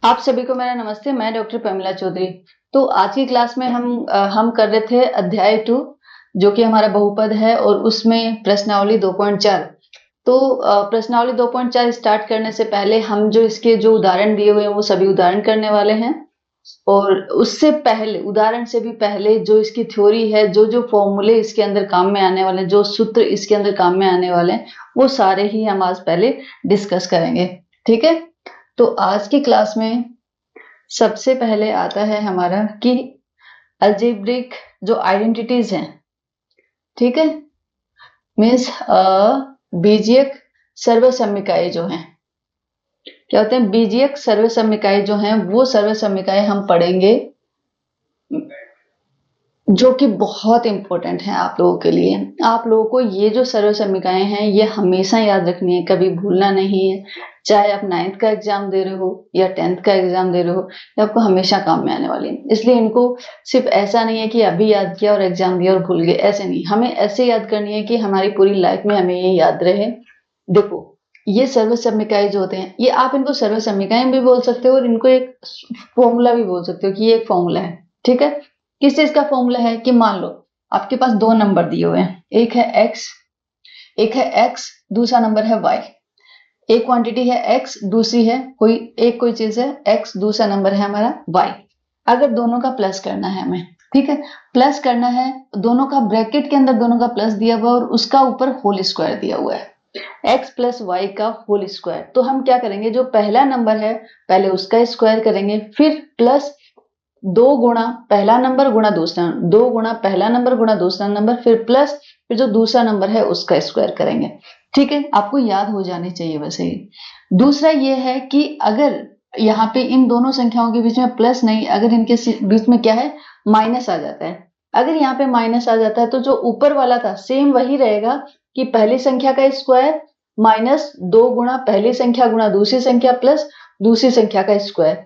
आप सभी को मेरा नमस्ते। मैं डॉक्टर प्रमिला चौधरी। तो आज की क्लास में हम कर रहे थे अध्याय 2 जो कि हमारा बहुपद है और उसमें प्रश्नावली 2.4। तो प्रश्नावली 2.4 स्टार्ट करने से पहले हम जो इसके जो उदाहरण दिए हुए हैं वो सभी उदाहरण करने वाले हैं, और उससे पहले उदाहरण से भी पहले जो इसकी थ्योरी है, जो जो फॉर्मूले इसके अंदर काम में आने वाले हैं, जो सूत्र इसके अंदर काम में आने वाले हैं, वो सारे ही हम आज पहले डिस्कस करेंगे। ठीक है, तो आज की क्लास में सबसे पहले आता है हमारा कि अलजेब्रिक जो आइडेंटिटीज हैं, ठीक है, मीन्स बीजीयक सर्वसम्यिकाएं जो हैं, क्या होते हैं बीजीयक सर्वसम्यिकाएं जो हैं, वो सर्वसम्यिकाएं हम पढ़ेंगे जो कि बहुत इंपॉर्टेंट है आप लोगों के लिए। आप लोगों को ये जो सर्वसम्यिकाएं हैं ये हमेशा याद रखनी है, कभी भूलना नहीं है। चाहे आप 9th का एग्जाम दे रहे हो या 10th का एग्जाम दे रहे हो, ये आपको हमेशा काम में आने वाली है। इसलिए इनको सिर्फ ऐसा नहीं है कि अभी याद किया और एग्जाम दिया और भूल गए, ऐसे नहीं। हमें ऐसे याद करनी है कि हमारी पूरी लाइफ में हमें ये याद रहे। देखो, ये सर्वसम्यिकाएं जो होते हैं, ये आप इनको सर्वसम्यिकाएं भी बोल सकते हो और इनको एक फॉर्मूला भी बोल सकते हो कि ये एक फॉर्मूला है। ठीक है, किस चीज का फॉर्मूला है कि मान लो आपके पास दो नंबर दिए हुए हैं, एक है x, दूसरा नंबर है y। एक क्वांटिटी है x, दूसरी है कोई चीज है x, दूसरा नंबर है हमारा y। अगर दोनों का प्लस करना है हमें, ठीक है, प्लस करना है, दोनों का ब्रैकेट के अंदर दोनों का प्लस दिया हुआ और उसका ऊपर होल स्क्वायर दिया हुआ है, x प्लस वाई का होल स्क्वायर। तो हम क्या करेंगे, जो पहला नंबर है पहले उसका स्क्वायर करेंगे, फिर प्लस 2 गुणा पहला नंबर गुणा दूसरा, 2 गुणा पहला नंबर गुणा दूसरा नंबर, फिर प्लस, फिर जो दूसरा नंबर है उसका स्क्वायर करेंगे। ठीक है, आपको याद हो जानी चाहिए वैसे ही। दूसरा ये है कि अगर यहाँ पे इन दोनों संख्याओं के बीच में प्लस नहीं, अगर इनके बीच में क्या है माइनस आ जाता है, अगर यहाँ पे माइनस आ जाता है तो जो ऊपर वाला था सेम वही रहेगा कि पहली संख्या का स्क्वायर माइनस 2 गुणा पहली संख्या गुणा दूसरी संख्या प्लस दूसरी संख्या का स्क्वायर।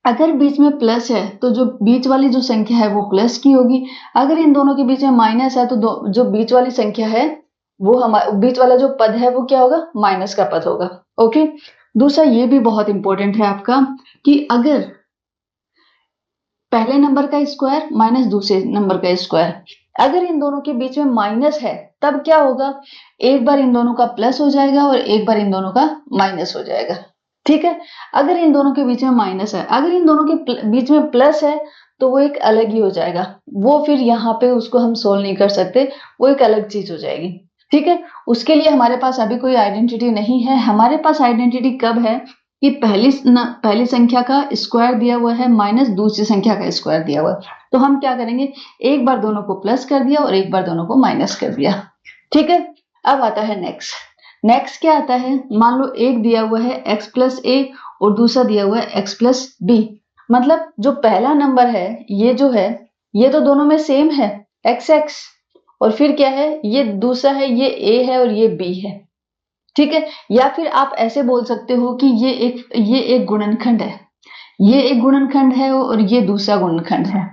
अगर बीच में प्लस है तो जो बीच वाली जो संख्या है वो प्लस की होगी, अगर इन दोनों के बीच में माइनस है तो जो बीच वाली संख्या है वो हमारा बीच वाला जो पद है वो क्या होगा, माइनस का पद होगा। ओके, दूसरा ये भी बहुत इंपॉर्टेंट है आपका कि अगर पहले नंबर का स्क्वायर माइनस दूसरे नंबर का स्क्वायर, अगर इन दोनों के बीच में माइनस है तब क्या होगा, एक बार इन दोनों का प्लस हो जाएगा और एक बार इन दोनों का माइनस हो जाएगा। ठीक है, अगर इन दोनों के बीच में माइनस है, अगर इन दोनों के बीच में प्लस है तो वो एक अलग ही हो जाएगा, वो फिर यहाँ पे उसको हम सोल्व नहीं कर सकते, वो एक अलग चीज हो जाएगी। ठीक है, उसके लिए हमारे पास अभी कोई आइडेंटिटी नहीं है। हमारे पास आइडेंटिटी कब है कि पहली संख्या का स्क्वायर दिया हुआ है माइनस दूसरी संख्या का स्क्वायर दिया हुआ है, तो हम क्या करेंगे, एक बार दोनों को प्लस कर दिया और एक बार दोनों को माइनस कर दिया। ठीक है, अब आता है नेक्स्ट क्या आता है, मान लो एक दिया हुआ है x प्लस ए और दूसरा दिया हुआ है x प्लस बी। मतलब जो पहला नंबर है ये जो है ये तो दोनों में सेम है x, और फिर क्या है ये दूसरा है, ये a है और ये b है। ठीक है, या फिर आप ऐसे बोल सकते हो कि ये एक गुणनखंड है, ये एक गुणनखंड है और ये दूसरा गुणनखंड है।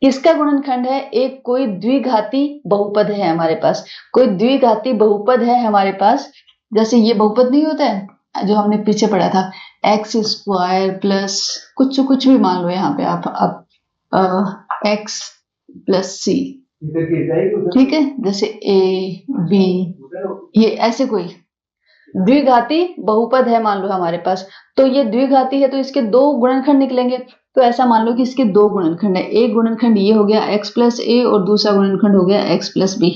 किसका गुणनखंड है, एक कोई द्विघाती बहुपद है हमारे पास, कोई द्विघाती बहुपद है हमारे पास। जैसे ये बहुपद नहीं होता है जो हमने पीछे पढ़ा था, एक्स स्क्वायर प्लस कुछ भी मान लो यहाँ पे आप एक्स प्लस सी, ठीक है, जैसे ए बी, ये ऐसे कोई द्विघाती बहुपद है मान लो हमारे पास, तो ये द्विघाती है तो इसके दो गुणनखंड निकलेंगे। तो ऐसा मान लो कि इसके दो गुणनखंड है, एक गुणनखंड ये हो गया x प्लस ए और दूसरा गुणनखंड हो गया x प्लस बी।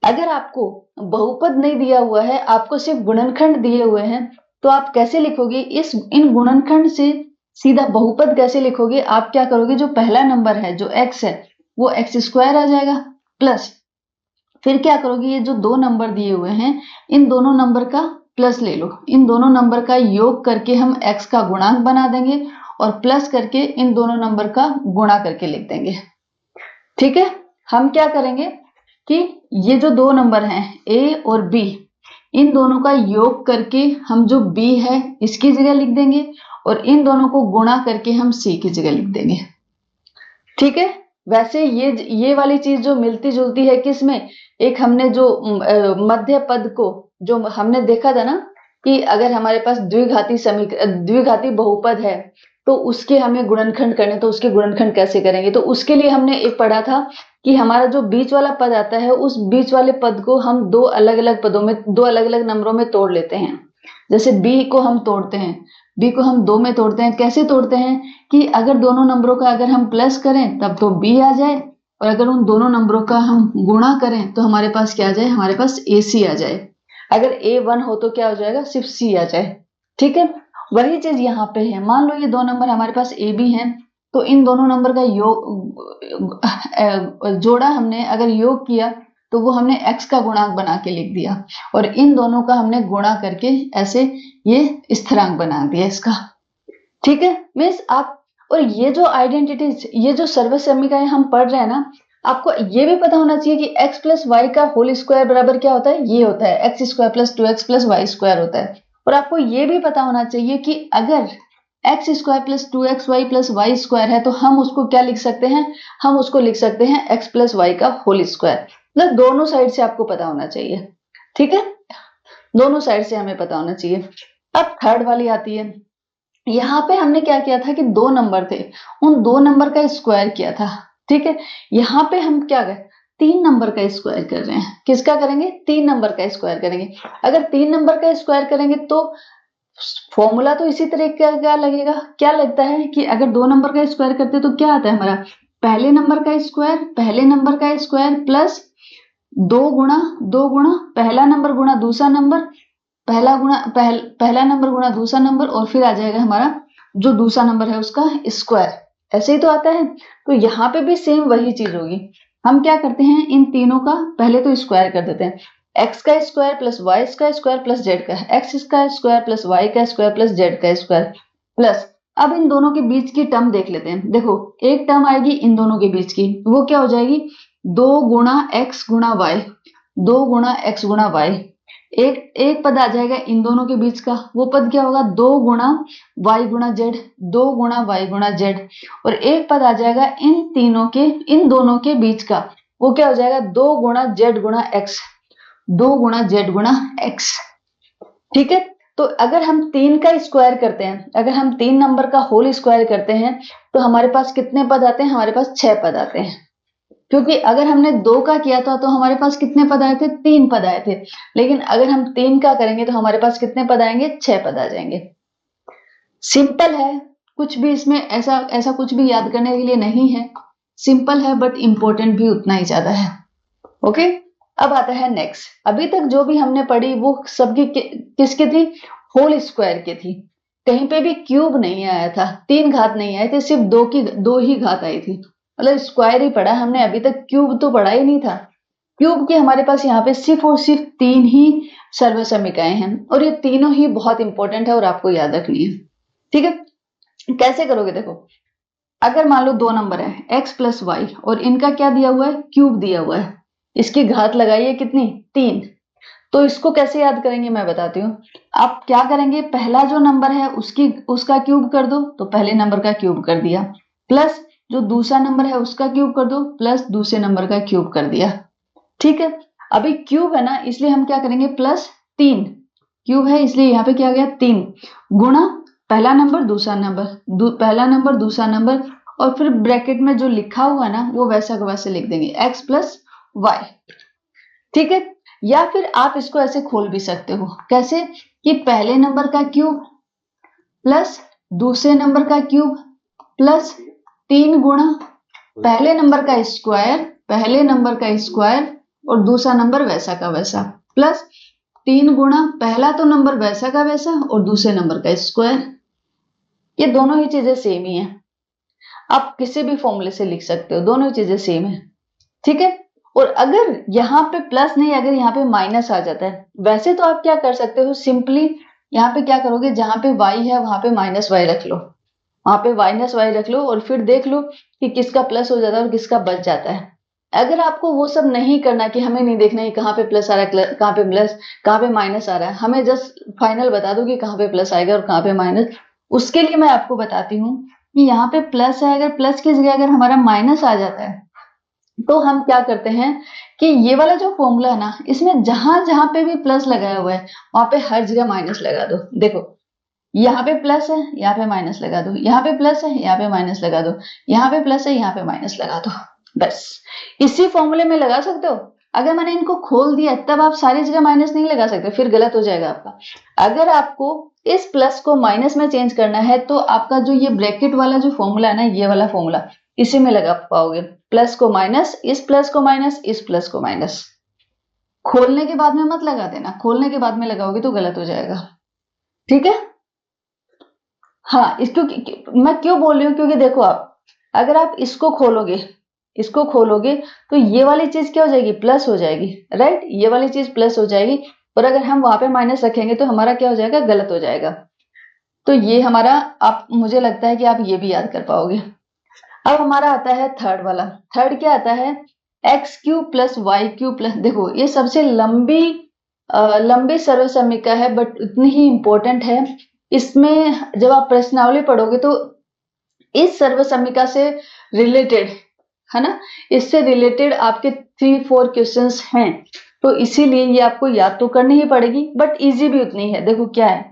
अगर आपको बहुपद नहीं दिया हुआ है, आपको सिर्फ गुणनखंड दिए हुए हैं, तो आप कैसे लिखोगे इन गुणनखंड से सीधा बहुपद कैसे लिखोगे, आप क्या करोगे, जो पहला नंबर है जो x है वो x स्क्वायर आ जाएगा, प्लस फिर क्या करोगे, ये जो दो नंबर दिए हुए हैं इन दोनों नंबर का प्लस ले लो, इन दोनों नंबर का योग करके हम x का गुणांक बना देंगे और प्लस करके इन दोनों नंबर का गुणा करके लिख देंगे। ठीक है, हम क्या करेंगे कि ये जो दो नंबर हैं a और b, इन दोनों का योग करके हम जो b है इसकी जगह लिख देंगे और इन दोनों को गुणा करके हम c की जगह लिख देंगे। ठीक है, वैसे ये वाली चीज जो मिलती जुलती है किसमें, एक हमने जो मध्य पद को जो हमने देखा था ना कि अगर हमारे पास द्विघाती बहुपद है तो उसके हमें गुणनखंड करने, तो उसके गुणनखंड कैसे करेंगे? तो उसके लिए हमने एक पढ़ा था कि हमारा जो बीच वाला पद आता है उस बीच वाले पद को हम दो अलग अलग पदों में, दो अलग अलग नंबरों में तोड़ लेते हैं। जैसे b को हम तोड़ते हैं, b को हम 2 में तोड़ते हैं। कैसे तोड़ते हैं कि अगर दोनों नंबरों का अगर हम प्लस करें तब तो b आ जाए, और अगर उन दोनों नंबरों का हम गुणा करें तो हमारे पास क्या आ जाए? हमारे पास ac आ जाए। अगर a 1 हो तो क्या हो जाएगा? सिर्फ c आ जाए। ठीक है, वही चीज यहाँ पे है। मान लो ये दो नंबर हमारे पास a b हैं, तो इन दोनों नंबर का जोड़ा हमने अगर योग किया तो वो हमने x का गुणांक बना के लिख दिया, और इन दोनों का हमने गुणा करके ऐसे ये स्थिरांक बना दिया इसका। ठीक है, मीन्स आप, और ये जो आइडेंटिटीज, ये जो सर्वसमीकरण हम पढ़ रहे हैं ना, आपको ये भी पता होना चाहिए कि x प्लस वाई का होल स्क्वायर बराबर क्या होता है? ये होता है x square plus 2x plus y square होता है। और आपको ये भी पता होना चाहिए कि अगर x square plus 2x y plus y square है तो हम उसको क्या लिख सकते हैं? हम उसको लिख सकते हैं x प्लस वाई का होल स्क्वायर। मतलब दोनों साइड से आपको पता होना चाहिए। ठीक है, दोनों साइड से हमें पता होना चाहिए। अब थर्ड वाली आती है। यहाँ पे हमने क्या किया था कि दो नंबर थे, उन दो नंबर का स्क्वायर किया था। ठीक है, यहाँ पे हम क्या करें? 3 नंबर का स्क्वायर कर रहे हैं। किसका करेंगे? 3 नंबर का स्क्वायर करेंगे। अगर 3 नंबर का स्क्वायर करेंगे तो फॉर्मूला तो इसी तरह का क्या लगेगा? क्या लगता है कि अगर 2 नंबर का स्क्वायर करते तो क्या आता है हमारा? पहले नंबर का स्क्वायर प्लस 2 गुणा पहला नंबर गुणा दूसरा नंबर, पहला नंबर गुणा दूसरा नंबर, और फिर आ जाएगा हमारा जो दूसरा नंबर है उसका स्क्वायर। ऐसे ही तो आता है। तो यहाँ पे भी सेम वही चीज होगी। हम क्या करते हैं? इन तीनों का पहले तो स्क्वायर कर देते हैं। एक्स का स्क्वायर प्लस वाई का स्क्वायर प्लस जेड का, एक्स का स्क्वायर प्लस वाई का स्क्वायर प्लस जेड का स्क्वायर प्लस, अब इन दोनों के बीच की टर्म देख लेते हैं। देखो एक टर्म आएगी इन दोनों के बीच की, वो क्या हो जाएगी? 2 गुणा एक्स गुणा वाई, 2 गुणा एक्स गुणा वाई। एक पद आ जाएगा इन दोनों के बीच का, वो पद क्या होगा? 2 गुणा वाई गुणा जेड, 2 गुणा वाई गुणा जेड। और एक पद आ जाएगा इन दोनों के बीच का, वो क्या हो जाएगा? 2 गुणा जेड गुणा एक्स, 2 गुणा जेड गुणा एक्स। ठीक है, तो अगर हम 3 का स्क्वायर करते हैं, अगर हम 3 नंबर का होल स्क्वायर करते हैं तो हमारे पास कितने पद आते हैं? हमारे पास 6 पद आते हैं। क्योंकि अगर हमने 2 का किया था तो हमारे पास कितने पद आए थे? 3 पद आए थे। लेकिन अगर हम 3 का करेंगे तो हमारे पास कितने पद आएंगे? 6 पद आ जाएंगे। सिंपल है, कुछ भी इसमें ऐसा कुछ भी याद करने के लिए नहीं है। सिंपल है बट इंपॉर्टेंट भी उतना ही ज्यादा है। ओके, अब आता है नेक्स्ट। अभी तक जो भी हमने पढ़ी वो सबकी किसकी थी? होल स्क्वायर की थी। कहीं पे भी क्यूब नहीं आया था, 3 घात नहीं आए थे, सिर्फ 2 ही घात आई थी। मतलब स्क्वायर ही पढ़ा हमने, अभी तक क्यूब तो पढ़ा ही नहीं था। क्यूब के हमारे पास यहाँ पे सिर्फ और सिर्फ 3 ही सर्वसमीकरण हैं, और ये तीनों ही बहुत इंपॉर्टेंट है और आपको याद रखनी है। ठीक है, कैसे करोगे? देखो अगर मान लो 2 नंबर है x प्लस वाई, और इनका क्या दिया हुआ है? क्यूब दिया हुआ है। इसकी घात लगाइए कितनी? 3। तो इसको कैसे याद करेंगे मैं बताती हूँ। आप क्या करेंगे? पहला जो नंबर है उसका क्यूब कर दो, तो पहले नंबर का क्यूब कर दिया, प्लस जो दूसरा नंबर है उसका क्यूब कर दो, प्लस दूसरे नंबर का क्यूब कर दिया। ठीक है, अभी क्यूब है ना, इसलिए हम क्या करेंगे? प्लस 3, क्यूब है इसलिए यहाँ पे क्या आ गया? 3 गुणा पहला नंबर दूसरा नंबर, और फिर ब्रैकेट में जो लिखा हुआ है ना वो वैसा का वैसे लिख देंगे, x प्लस वाई। ठीक है, या फिर आप इसको ऐसे खोल भी सकते हो। कैसे? कि पहले नंबर का क्यूब प्लस दूसरे नंबर का क्यूब प्लस 3 गुणा पहले नंबर का स्क्वायर और दूसरा नंबर वैसा का वैसा, प्लस 3 गुणा पहला तो नंबर वैसा का वैसा और दूसरे नंबर का स्क्वायर। ये दोनों ही चीजें सेम ही हैं, आप किसी भी फॉर्मूले से लिख सकते हो, दोनों ही चीजें सेम है। ठीक है, और अगर यहाँ पे प्लस नहीं, अगर यहाँ पे माइनस आ जाता है, वैसे तो आप क्या कर सकते हो? सिंपली यहाँ पे क्या करोगे? जहां पे y है वहां पे माइनस वाई रख लो, वहां पे माइनस वाई रख लो, और फिर देख लो कि किसका प्लस हो जाता है और किसका बच जाता है। अगर आपको वो सब नहीं करना, कि हमें नहीं देखना है कहाँ पे प्लस आ रहा है, कहाँ पे प्लस, कहाँ पे माइनस आ रहा है, हमें जस्ट फाइनल बता दो कि कहाँ पे प्लस आएगा और कहाँ पे माइनस। उसके लिए मैं आपको बताती हूँ कि यहाँ पे प्लस है, अगर प्लस की जगह अगर हमारा माइनस आ जाता है तो हम क्या करते हैं कि ये वाला जो फॉर्मूला है ना, इसमें जहां जहां पे भी प्लस लगाया हुआ है वहां पे हर जगह माइनस लगा दो। देखो यहाँ पे प्लस है, यहाँ पे माइनस लगा दो, यहाँ पे प्लस है, यहाँ पे माइनस लगा दो, यहाँ पे प्लस है, यहाँ पे माइनस लगा दो। बस इसी फॉर्मूले में लगा सकते हो। अगर मैंने इनको खोल दिया तब आप सारी जगह माइनस नहीं लगा सकते, फिर गलत हो जाएगा आपका। अगर आपको इस प्लस को माइनस में चेंज करना है तो आपका जो ये ब्रैकेट वाला जो फॉर्मूला है ना, ये वाला फॉर्मूला इसी में लगा पाओगे। प्लस को माइनस, इस प्लस को माइनस, इस प्लस को माइनस। खोलने के बाद में मत लगा देना, खोलने के बाद में लगाओगे तो गलत हो जाएगा। ठीक है। हाँ, इसको मैं क्यों बोल रही हूँ, क्योंकि देखो आप अगर आप इसको खोलोगे तो ये वाली चीज क्या हो जाएगी, प्लस हो जाएगी, राइट। ये वाली चीज प्लस हो जाएगी और अगर हम वहां पे माइनस रखेंगे तो हमारा क्या हो जाएगा, गलत हो जाएगा। तो ये हमारा, आप मुझे लगता है कि आप ये भी याद कर पाओगे। अब हमारा आता है थर्ड वाला। थर्ड क्या आता है, x cube plus y cube plus, देखो ये सबसे लंबी सर्वसमीका है बट इतनी ही इंपॉर्टेंट है। इसमें जब आप प्रश्नावली पढ़ोगे तो इस सर्वसमीका से रिलेटेड, है ना, इससे रिलेटेड आपके 3-4 क्वेश्चंस हैं। तो इसीलिए ये आपको याद तो करनी ही पड़ेगी बट इजी भी उतनी है। देखो क्या है,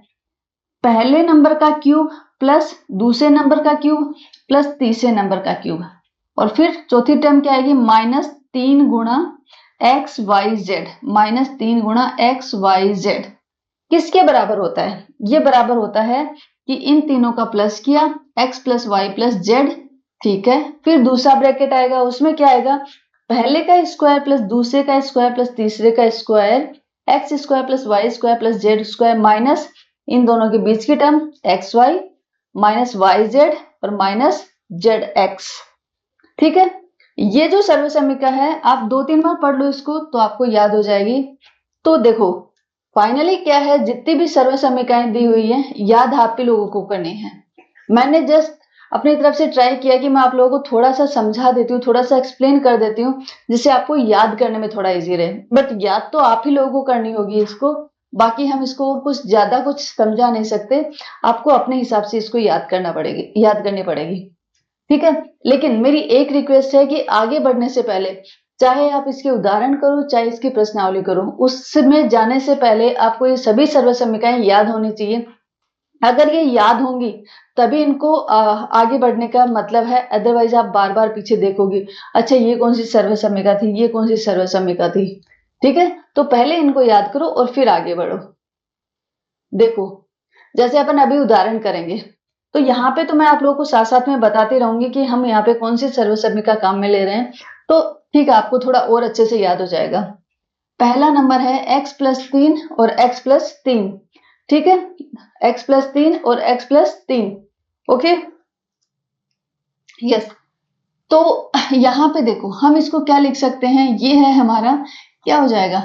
पहले नंबर का क्यूब प्लस दूसरे नंबर का क्यूब प्लस तीसरे नंबर का क्यूब, और फिर चौथी टर्म क्या आएगी, -3 गुणा एक्स वाई जेड, -3 गुणा एक्स वाई जेड किसके बराबर होता है, ये बराबर होता है कि इन तीनों का प्लस किया, x plus y plus z. ठीक है, फिर दूसरा ब्रैकेट आएगा, उसमें क्या आएगा, पहले का स्क्वायर प्लस दूसरे का स्क्वायर प्लस तीसरे का square, x square plus y square plus z square, minus इन दोनों के बीच की term x y minus y z और माइनस जेड एक्स। ठीक है, ये जो सर्वसमीका है आप 2-3 बार पढ़ लो इसको तो आपको याद हो जाएगी। तो देखो फाइनली क्या है, जितनी भी सर्वसमीकाएं दी हुई है याद आप ही लोगों को करनी है। मैंने जस्ट अपनी तरफ से ट्राई किया कि मैं आप लोगों को थोड़ा सा समझा देती हूँ, थोड़ा सा एक्सप्लेन कर देती हूँ जिससे आपको याद करने में थोड़ा इजी रहे। बट याद तो आप ही लोगों को करनी होगी इसको, बाकी हम इसको कुछ ज्यादा कुछ समझा नहीं सकते, आपको अपने हिसाब से इसको याद करनी पड़ेगी। ठीक है, लेकिन मेरी एक रिक्वेस्ट है कि आगे बढ़ने से पहले चाहे आप इसके उदाहरण करो चाहे इसकी प्रश्नावली करो, उसमें जाने से पहले आपको ये सभी सर्वसमीकाएं याद होनी चाहिए। अगर ये याद होंगी तभी इनको आगे बढ़ने का मतलब है, अदरवाइज आप बार बार पीछे देखोगे, अच्छा ये कौन सी सर्वसमीका थी, ये कौन सी सर्वसमीका थी। ठीक है, तो पहले इनको याद करो और फिर आगे बढ़ो। देखो जैसे अपन अभी उदाहरण करेंगे तो यहाँ पे तो मैं आप लोगों को साथ साथ में बताती रहूंगी कि हम यहाँ पे कौन सी सर्वसमीका काम में ले रहे हैं, तो ठीक है आपको थोड़ा और अच्छे से याद हो जाएगा। पहला नंबर है x प्लस 3 और x प्लस 3। ठीक है, x प्लस 3 और x प्लस 3। Okay yes. तो यहाँ पे देखो हम इसको क्या लिख सकते हैं, ये है हमारा, क्या हो जाएगा,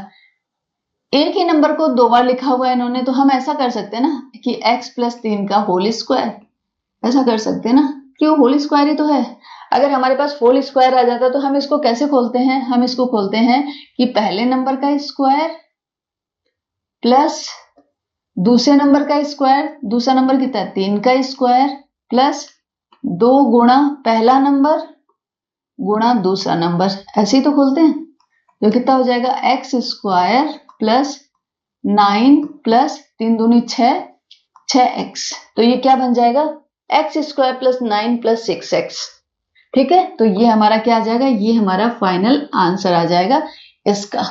एक ही नंबर को 2 बार लिखा हुआ है इन्होंने, तो हम ऐसा कर सकते हैं ना कि x प्लस 3 का होल स्क्वायर, ऐसा कर सकते हैं ना, क्यों, होल स्क्वायर ही तो है। अगर हमारे पास होल स्क्वायर आ जाता तो हम इसको कैसे खोलते हैं, हम इसको खोलते हैं कि पहले नंबर का स्क्वायर प्लस दूसरे नंबर का स्क्वायर, दूसरा नंबर कितना है 3 का स्क्वायर, प्लस 2 गुणा पहला नंबर गुणा दूसरा नंबर, ऐसे ही तो खोलते हैं। तो कितना हो जाएगा, एक्स स्क्वायर प्लस 9 प्लस 3 दूनी 6, 6x। तो ये क्या बन जाएगा, x square plus 9 plus 6x। ठीक है, तो ये हमारा क्या आ जाएगा, ये हमारा फाइनल आंसर आ जाएगा इसका।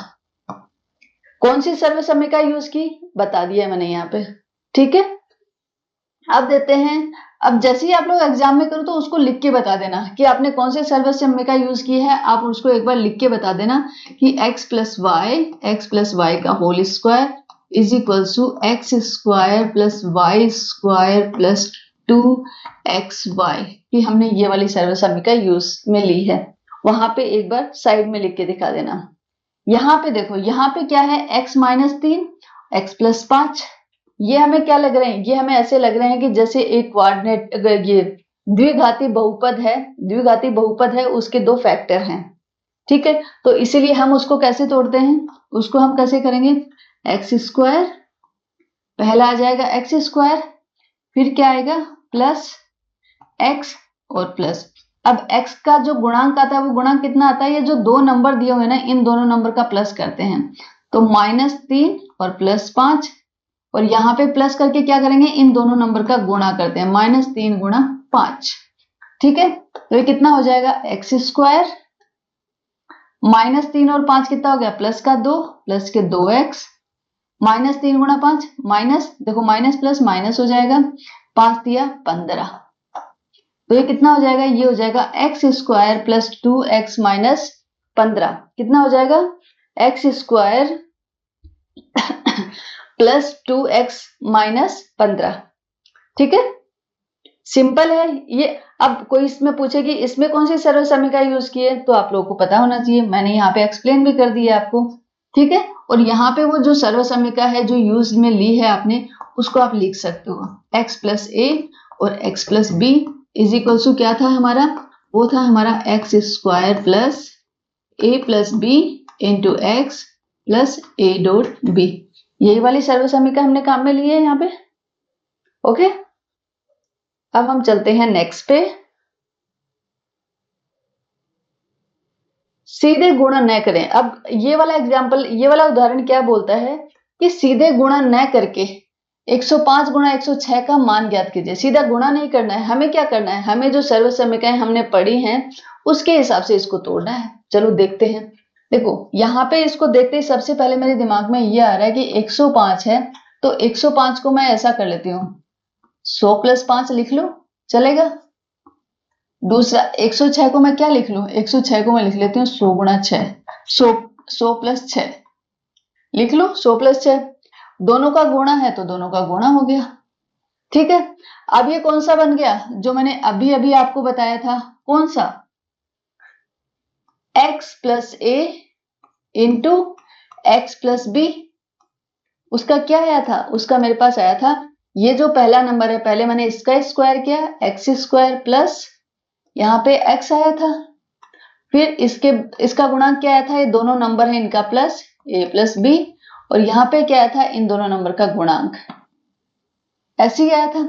कौन सी सर्वसमीका यूज की बता दिया मैंने यहाँ पे। ठीक है, अब देते हैं, अब जैसे ही आप लोग एग्जाम में करो तो उसको लिख के बता देना कि आपने कौन सी सर्वसमीका यूज की है, आप उसको एक बार लिख के बता देना कि x प्लस वाई का whole square is equals to x square plus y square plus 2xy, कि हमने ये वाली सर्वसमीका यूज में ली है। वहां पे एक बार साइड में लिख के दिखा देना। यहाँ पे देखो, यहाँ पे क्या है, x माइनस 3 x प्लस 5, ये हमें क्या लग रहे हैं, ये हमें ऐसे लग रहे हैं कि जैसे एक कोऑर्डिनेट, ये द्विघाती बहुपद है उसके 2 फैक्टर हैं। ठीक है, तो इसीलिए हम उसको कैसे तोड़ते हैं, उसको हम कैसे करेंगे, एक्स स्क्वायर, पहला आ जाएगा एक्स स्क्वायर, फिर क्या आएगा प्लस एक्स और प्लस अब x का जो गुणांक आता है वो गुणांक कितना आता है, ये जो दो नंबर दिए हुए ना इन दोनों नंबर का प्लस करते हैं, तो -3 और +5, और यहाँ पे प्लस करके क्या करेंगे, इन दोनों नंबर का गुणा करते हैं, -3 गुणा 5। ठीक है, तो ये कितना हो जाएगा x², -3 और 5 कितना हो गया, प्लस का 2 प्लस के 2x, -3 गुणा 5 माइनस, देखो माइनस प्लस माइनस हो जाएगा, 5 दिया 15, तो ये कितना हो जाएगा, ये हो जाएगा x² प्लस 2x माइनस 15, कितना हो जाएगा x² प्लस 2x माइनस 15। ठीक है, सिंपल है ये। अब कोई इसमें पूछे कि इसमें कौन सी सर्व समीकरण यूज की है, तो आप लोगों को पता होना चाहिए, मैंने यहाँ पे एक्सप्लेन भी कर दिया आपको। ठीक है, और यहाँ पे वो जो सर्व समीकरण है जो यूज में ली है आपने, उसको आप लिख सकते हो, x प्लस ए और x plus b is equal to क्या था हमारा, वो था हमारा x² plus a plus b into x plus a dot b. यही वाली सर्व समीकरण हमने काम में ली है यहाँ पे। ओके, अब हम चलते हैं नेक्स्ट पे। सीधे गुणा न करें। अब ये वाला एग्जांपल, ये वाला उदाहरण क्या बोलता है कि सीधे गुणा न करके 105 गुणा 106 का मान ज्ञात कीजिए। सीधा गुणा नहीं करना है, हमें क्या करना है, हमें जो सर्व समीकरण हमने पढ़ी हैं उसके हिसाब से इसको तोड़ना है। चलो देखते हैं। देखो यहाँ पे इसको देखते ही सबसे पहले मेरे दिमाग में ये आ रहा है कि 105 है, तो 105 को मैं ऐसा कर लेती हूँ, 100 + 5 लिख लो, चलेगा। दूसरा 106 को मैं क्या लिख लूं, 106 को मैं लिख लेती हूँ 100 गुणा 6, 100 + 6 लिख लो, 100 + 6, दोनों का गुणा है तो दोनों का गुणा हो गया। ठीक है, अब ये कौन सा बन गया, जो मैंने अभी अभी आपको बताया था, कौन सा, x प्लस ए इंटू एक्स प्लस बी। उसका क्या आया था, उसका मेरे पास आया था, ये जो पहला नंबर है, पहले मैंने इसका स्क्वायर किया, x² प्लस यहाँ पे x आया था, फिर इसका गुणांक क्या आया था, ये दोनों नंबर है इनका प्लस a प्लस बी, और यहाँ पे क्या आया था, इन दोनों नंबर का गुणांक, ऐसे ही आया था।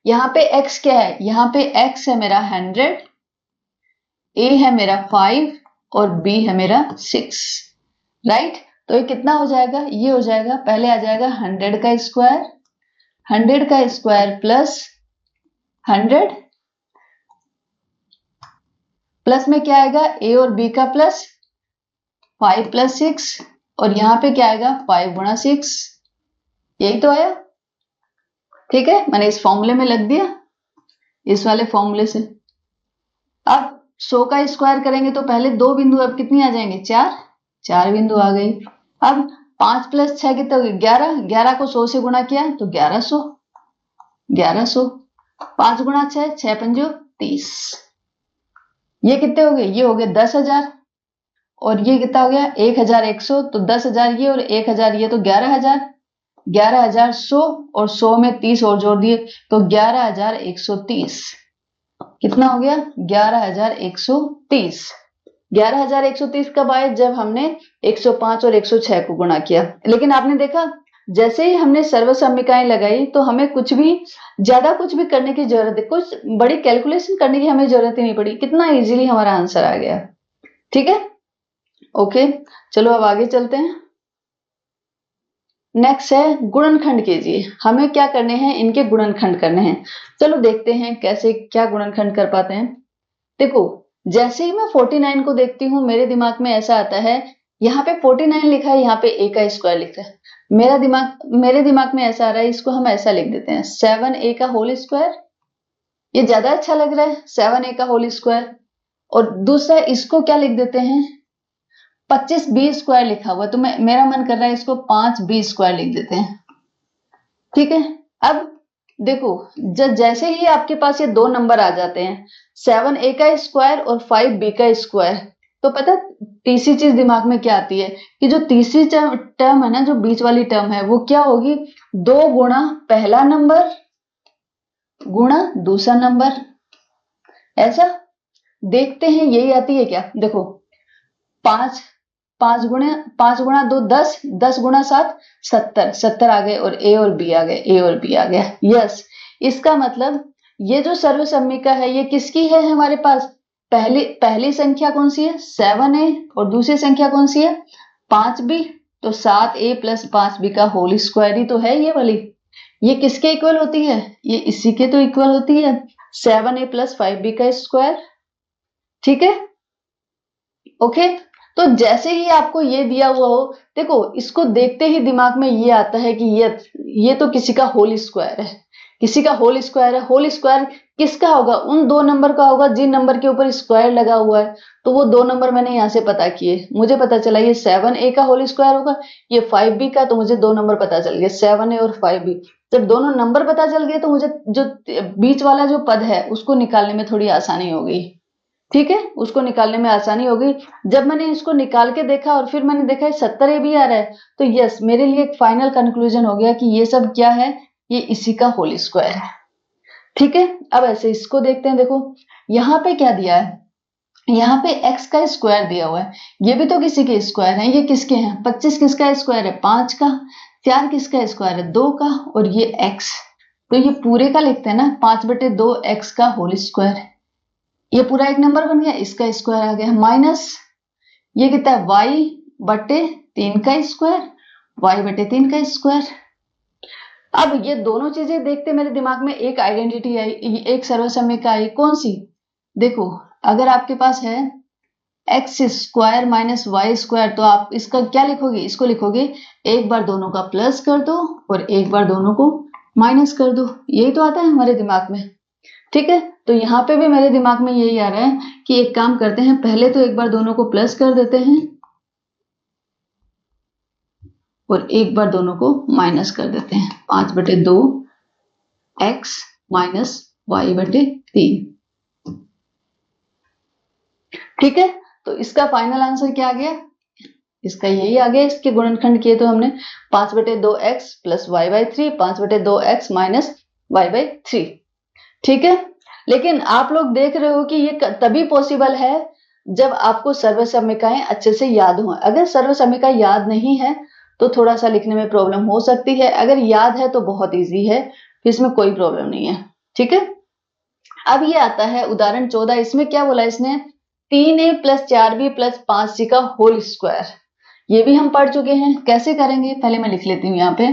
यहाँ पे x क्या है, यहाँ पे x है मेरा 100, a है मेरा 5 और b है मेरा 6, राइट। तो ये कितना हो जाएगा, ये हो जाएगा, पहले आ जाएगा 100 का स्क्वायर, 100 का स्क्वायर प्लस 100, प्लस में क्या आएगा, a और b का प्लस 5 + 6, और यहाँ पे क्या आएगा 5 गुणा 6, यही तो आया। ठीक है, मैंने इस फॉर्मूले में लग दिया, इस वाले फॉर्मूले से। अब 100 का स्क्वायर करेंगे तो पहले दो बिंदु, अब कितनी आ जाएंगे, 4 बिंदु आ गई। अब 5 + 6 कितना हो गया, 11, 11 को 100 से गुणा किया तो 1100, 1100, 5 गुणा 6, 6 × 5 = 30, ये कितने हो गए, ये हो गए 10,000, और ये कितना हो गया 1100, तो 10,000 ये और 1000 ये, तो 11,000, 11,100 और 100 में 30 और जोड़ दिए तो 11,130, कितना हो गया 11,130। 11,130 कब आए, जब हमने 105 और 106 को गुणा किया। लेकिन आपने देखा जैसे ही हमने सर्व समीकरण लगाई तो हमें कुछ भी ज्यादा कुछ भी करने की जरूरत है, कुछ बड़ी कैलकुलेशन करने की हमें जरूरत ही नहीं पड़ी, कितना इजीली हमारा आंसर आ गया। ठीक है, ओके, चलो अब आगे चलते हैं। नेक्स्ट है गुणनखंड कीजिए। हमें क्या करने हैं, इनके गुणनखंड करने हैं। चलो देखते हैं कैसे क्या गुणनखंड कर पाते हैं। देखो जैसे ही मैं 49 को देखती हूँ मेरे दिमाग में ऐसा आता है, यहाँ पे 49 लिखा है, यहाँ पे a का स्क्वायर लिखा है, मेरे दिमाग में ऐसा आ रहा है, इसको हम ऐसा लिख देते हैं 7a का होल स्क्वायर, ये ज्यादा अच्छा लग रहा है 7a का होल स्क्वायर। और दूसरा इसको क्या लिख देते हैं, 25b² लिखा हुआ, तो मेरा मन कर रहा है इसको 5b² लिख देते हैं। ठीक है, अब देखो जैसे ही आपके पास ये दो नंबर आ जाते हैं, 7a का स्क्वायर और 5b का स्क्वायर, तो पता तीसरी चीज दिमाग में क्या आती है कि जो तीसरी टर्म है ना, जो बीच वाली टर्म है, वो क्या होगी, 2 गुणा पहला नंबर गुणा दूसरा नंबर। ऐसा देखते हैं यही आती है क्या, देखो 5 गुणा 2 10, 10 गुणा 7 70, 70 आ गए, और a और b आ गए, a और b आ गया। यस, इसका मतलब ये जो सर्व समीकरण है ये किसकी है हमारे पास, पहली संख्या कौन सी है 7a और दूसरी संख्या कौन सी है 5b, तो 7a प्लस 5b का होल स्क्वायर ही तो है ये वाली। ये किसके इक्वल होती है, ये इसी के तो इक्वल होती है 7a प्लस 5b का स्क्वायर। ठीक है, ओके। तो जैसे ही आपको ये दिया हुआ हो, देखो इसको देखते ही दिमाग में ये आता है कि ये तो किसी का होल स्क्वायर है, किसी का होल स्क्वायर है। होल स्क्वायर किसका होगा, उन दो नंबर का होगा जिन नंबर के ऊपर स्क्वायर लगा हुआ है। तो वो दो नंबर मैंने यहाँ से पता किए, मुझे पता चला ये 7a का होल स्क्वायर होगा, ये 5b का, तो मुझे दो नंबर पता चल गए 7a और 5b। जब दोनों नंबर पता चल गए तो मुझे जो बीच वाला जो पद है उसको निकालने में थोड़ी आसानी हो गई। ठीक है, उसको निकालने में आसानी हो गई। जब मैंने इसको निकाल के देखा और फिर मैंने देखा 70a भी आ रहा है, तो यस मेरे लिए एक फाइनल कंक्लूजन हो गया कि ये सब क्या है, ये इसी का होल स्क्वायर है। ठीक है, अब ऐसे इसको देखते हैं। देखो यहाँ पे क्या दिया है, यहाँ पे x का स्क्वायर दिया हुआ है, ये भी तो किसी के स्क्वायर है। ये किसके हैं, 25 किसका स्क्वायर है 5 का, 4 किसका स्क्वायर है 2 का, और ये x, तो ये पूरे का लिखते हैं ना 5/2 x का होल स्क्वायर। ये पूरा एक नंबर बन गया, इसका स्क्वायर आ गया, माइनस ये कितना है y/3 का स्क्वायर, y/3 का स्क्वायर। अब ये दोनों चीजें देखते मेरे दिमाग में एक आइडेंटिटी आई, एक सर्वसम्यिका आई। कौन सी, देखो अगर आपके पास है x square minus y square, तो आप इसका क्या लिखोगे, इसको लिखोगे एक बार दोनों का प्लस कर दो और एक बार दोनों को माइनस कर दो। यही तो आता है हमारे दिमाग में। ठीक है, तो यहाँ पे भी मेरे दिमाग में यही आ रहा है कि एक काम करते हैं, पहले तो एक बार दोनों को प्लस कर देते हैं और एक बार दोनों को माइनस कर देते हैं। 5/2 x माइनस y/3। ठीक है, तो इसका फाइनल आंसर क्या आ गया, इसका यही आ गया। इसके गुणनखंड किए तो हमने 5/2 x plus y/3, 5/2 x minus y/3। ठीक है, लेकिन आप लोग देख रहे हो कि ये तभी पॉसिबल है जब आपको सर्वसम्यिकाएं अच्छे से याद हो। अगर सर्वसम्यिका याद नहीं है तो थोड़ा सा लिखने में प्रॉब्लम हो सकती है, अगर याद है तो बहुत इजी है, इसमें कोई प्रॉब्लम नहीं है। ठीक है, अब ये आता है उदाहरण 14। इसमें क्या बोला इसने, 3a plus 4b plus 5c का होल स्क्वायर। ये भी हम पढ़ चुके हैं, कैसे करेंगे पहले मैं लिख लेती हूँ यहाँ पे।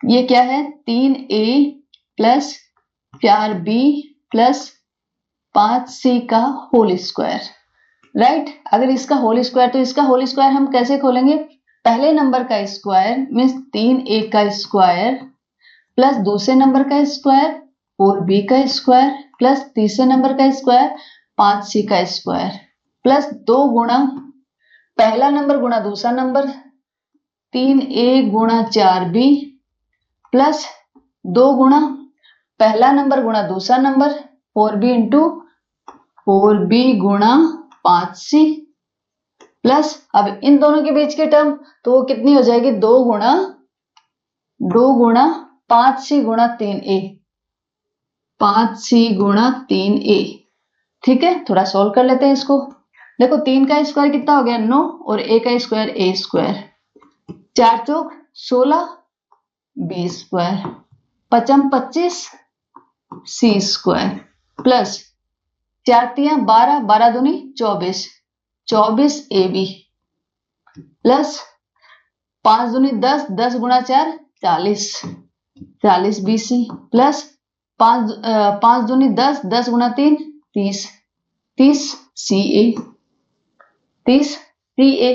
ये क्या है, 3a plus 4b plus 5c का होल स्क्वायर, राइट। अगर इसका होल स्क्वायर, तो इसका होल स्क्वायर हम कैसे खोलेंगे, पहले नंबर का स्क्वायर मीन्स 3a का स्क्वायर प्लस दूसरे नंबर का स्क्वायर 4b का स्क्वायर प्लस तीसरे नंबर का स्क्वायर 5c का स्क्वायर प्लस 2 गुणा पहला नंबर गुणा दूसरा नंबर 3a गुणा 4b प्लस 2 गुणा पहला नंबर गुणा दूसरा नंबर 4b इंटू 4b गुणा 5c प्लस, अब इन दोनों के बीच के टर्म तो वो कितनी हो जाएगी, 2 गुणा 5c गुणा 3a, 5c गुणा 3a। ठीक है, थोड़ा सोल्व कर लेते हैं इसको। देखो 3 का स्क्वायर कितना हो गया 9 और a का square a square, 4 Chowk 16 b square, 5 25 c square plus 4 तियां 12, 12 दूनी 24, 24 ab प्लस 5 दूनी 10, 10 गुणा 4 40, 40 bc प्लस 5 दूनी 10, 10 गुणा 3 30, 30 ca, 30 ca।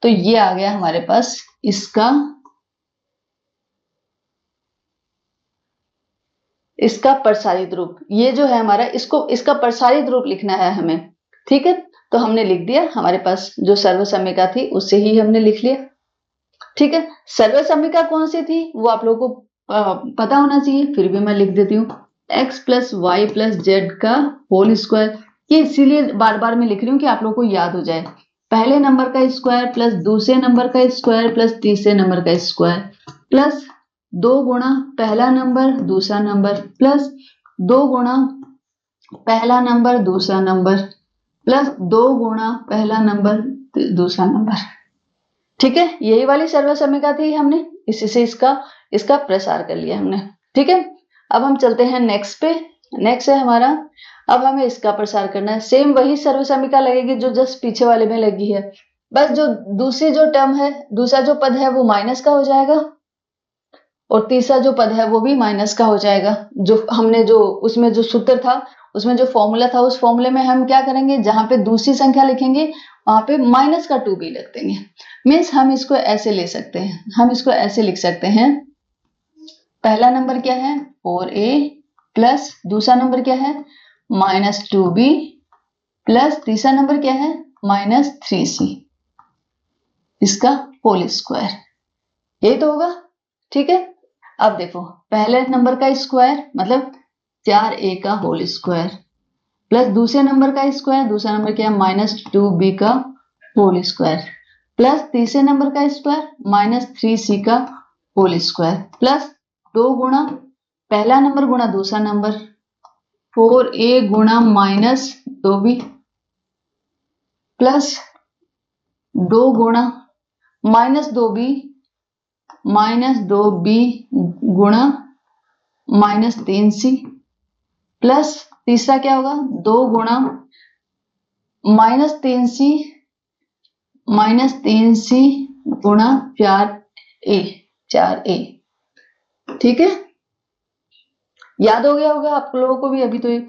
तो ये आ गया हमारे पास इसका प्रसारित रूप। ये जो है हमारा, इसका प्रसारित रूप लिखना है हमें। ठीक है, तो हमने लिख दिया, हमारे पास जो सर्वसम्यिका थी उससे ही हमने लिख लिया। ठीक है, सर्वसम्यिका कौन सी थी वो आप लोगों को पता होना चाहिए, फिर भी मैं लिख देती हूँ, x plus y plus z का होल स्क्वायर। ये इसीलिए बार बार मैं लिख रही हूँ कि आप लोगों को याद हो जाए, पहले नंबर का स्क्वायर प्लस दूसरे नंबर का स्क्वायर प्लस तीसरे नंबर का स्क्वायर प्लस 2 गुणा पहला नंबर दूसरा नंबर प्लस 2 गुणा पहला नंबर दूसरा नंबर प्लस 2 गुणा पहला नंबर दूसरा नंबर। ठीक है, यही वाली सर्वसम्यिका थी, हमने इसी से इसका प्रसार कर लिया हमने। ठीक है, अब हम चलते हैं नेक्स्ट पे। नेक्स्ट है हमारा अब हमें इसका प्रसार करना है, सेम वही सर्वसमीका लगेगी जो जस्ट पीछे वाले में लगी है, बस जो दूसरी जो टर्म है, दूसरा जो पद है वो माइनस का हो जाएगा और तीसरा जो पद है वो भी माइनस का हो जाएगा। जो हमने जो उसमें जो सूत्र था, उसमें जो फॉर्मूला था, उस फॉर्मूले में हम क्या करेंगे, जहां पे दूसरी संख्या लिखेंगे वहां पे माइनस का 2b लिख देंगे। मीन्स हम इसको ऐसे ले सकते हैं, हम इसको ऐसे लिख सकते हैं, पहला नंबर क्या है 4a प्लस दूसरा नंबर क्या है -2b प्लस तीसरा नंबर क्या है -3c, इसका होल स्क्वायर, यही तो होगा। ठीक है, अब देखो पहले नंबर का स्क्वायर मतलब 4a का होल स्क्वायर प्लस दूसरे नंबर का स्क्वायर, दूसरा नंबर क्या है -2b का होल स्क्वायर प्लस तीसरे नंबर का स्क्वायर -3c का होल स्क्वायर प्लस 2 गुणा पहला नंबर गुणा दूसरा नंबर 4a गुणा -2b प्लस 2 गुणा -2b गुणा -3c प्लस तीसरा क्या होगा 2 गुणा -3c गुणा 4a। ठीक है, याद हो गया होगा आप लोगों को भी। अभी तो ये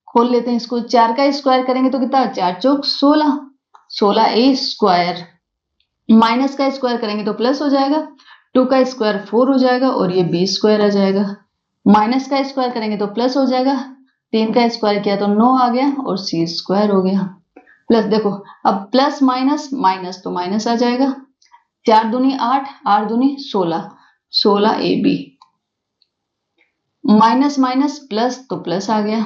खोल लेते हैं इसको, 4 का स्क्वायर करेंगे तो कितना 4 चौक 16, 16a स्क्वायर, माइनस का स्क्वायर करेंगे तो प्लस हो जाएगा, 2 का स्क्वायर 4 हो जाएगा और ये b स्क्वायर आ जाएगा, माइनस का स्क्वायर करेंगे तो प्लस हो जाएगा, 3 का स्क्वायर किया तो 9 आ गया और c स्क्वायर हो गया। प्लस देखो अब प्लस माइनस माइनस तो माइनस आ जाएगा, 4 दूनी 8, 8 दूनी 16, 16ab माइनस माइनस प्लस तो प्लस आ गया,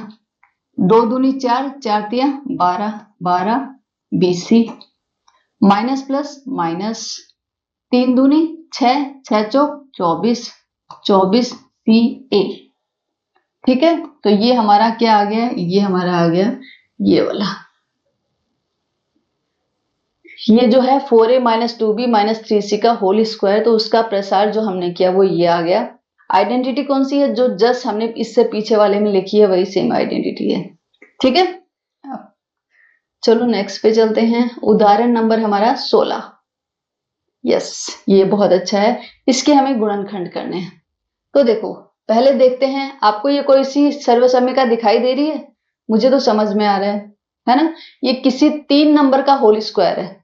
2 दूनी 4, 4 तिया 12, 12bc माइनस प्लस माइनस, 3 दूनी 6, 6 चौक 24, 24ca। ठीक है, तो ये हमारा क्या आ गया, ये हमारा आ गया ये वाला, ये जो है 4a -2b -3c का होल स्क्वायर, तो उसका प्रसार जो हमने किया वो ये आ गया। आइडेंटिटी कौन सी है, जो जस्ट हमने इससे पीछे वाले में लिखी है वही सेम आइडेंटिटी है। ठीक है, चलो नेक्स्ट पे चलते हैं। उदाहरण नंबर हमारा 16। यस, ये बहुत अच्छा है, इसके हमें गुणनखंड करने हैं। तो देखो पहले देखते हैं, आपको ये कोई सी सर्वसमीका दिखाई दे रही है, मुझे तो समझ में आ रहा है ना, ये किसी 3 नंबर का होल स्क्वायर है,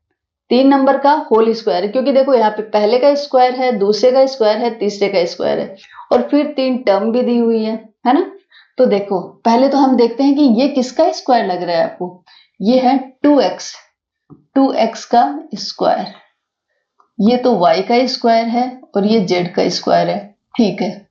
3 नंबर का होल स्क्वायर है, क्योंकि देखो यहाँ पे पहले का स्क्वायर है, दूसरे का स्क्वायर है, तीसरे का स्क्वायर है और फिर 3 टर्म भी दी हुई है ना। तो देखो पहले तो हम देखते हैं कि ये किसका स्क्वायर लग रहा है आपको, ये है 2x, 2x का स्क्वायर, ये तो y का स्क्वायर है और ये z का स्क्वायर है। ठीक है,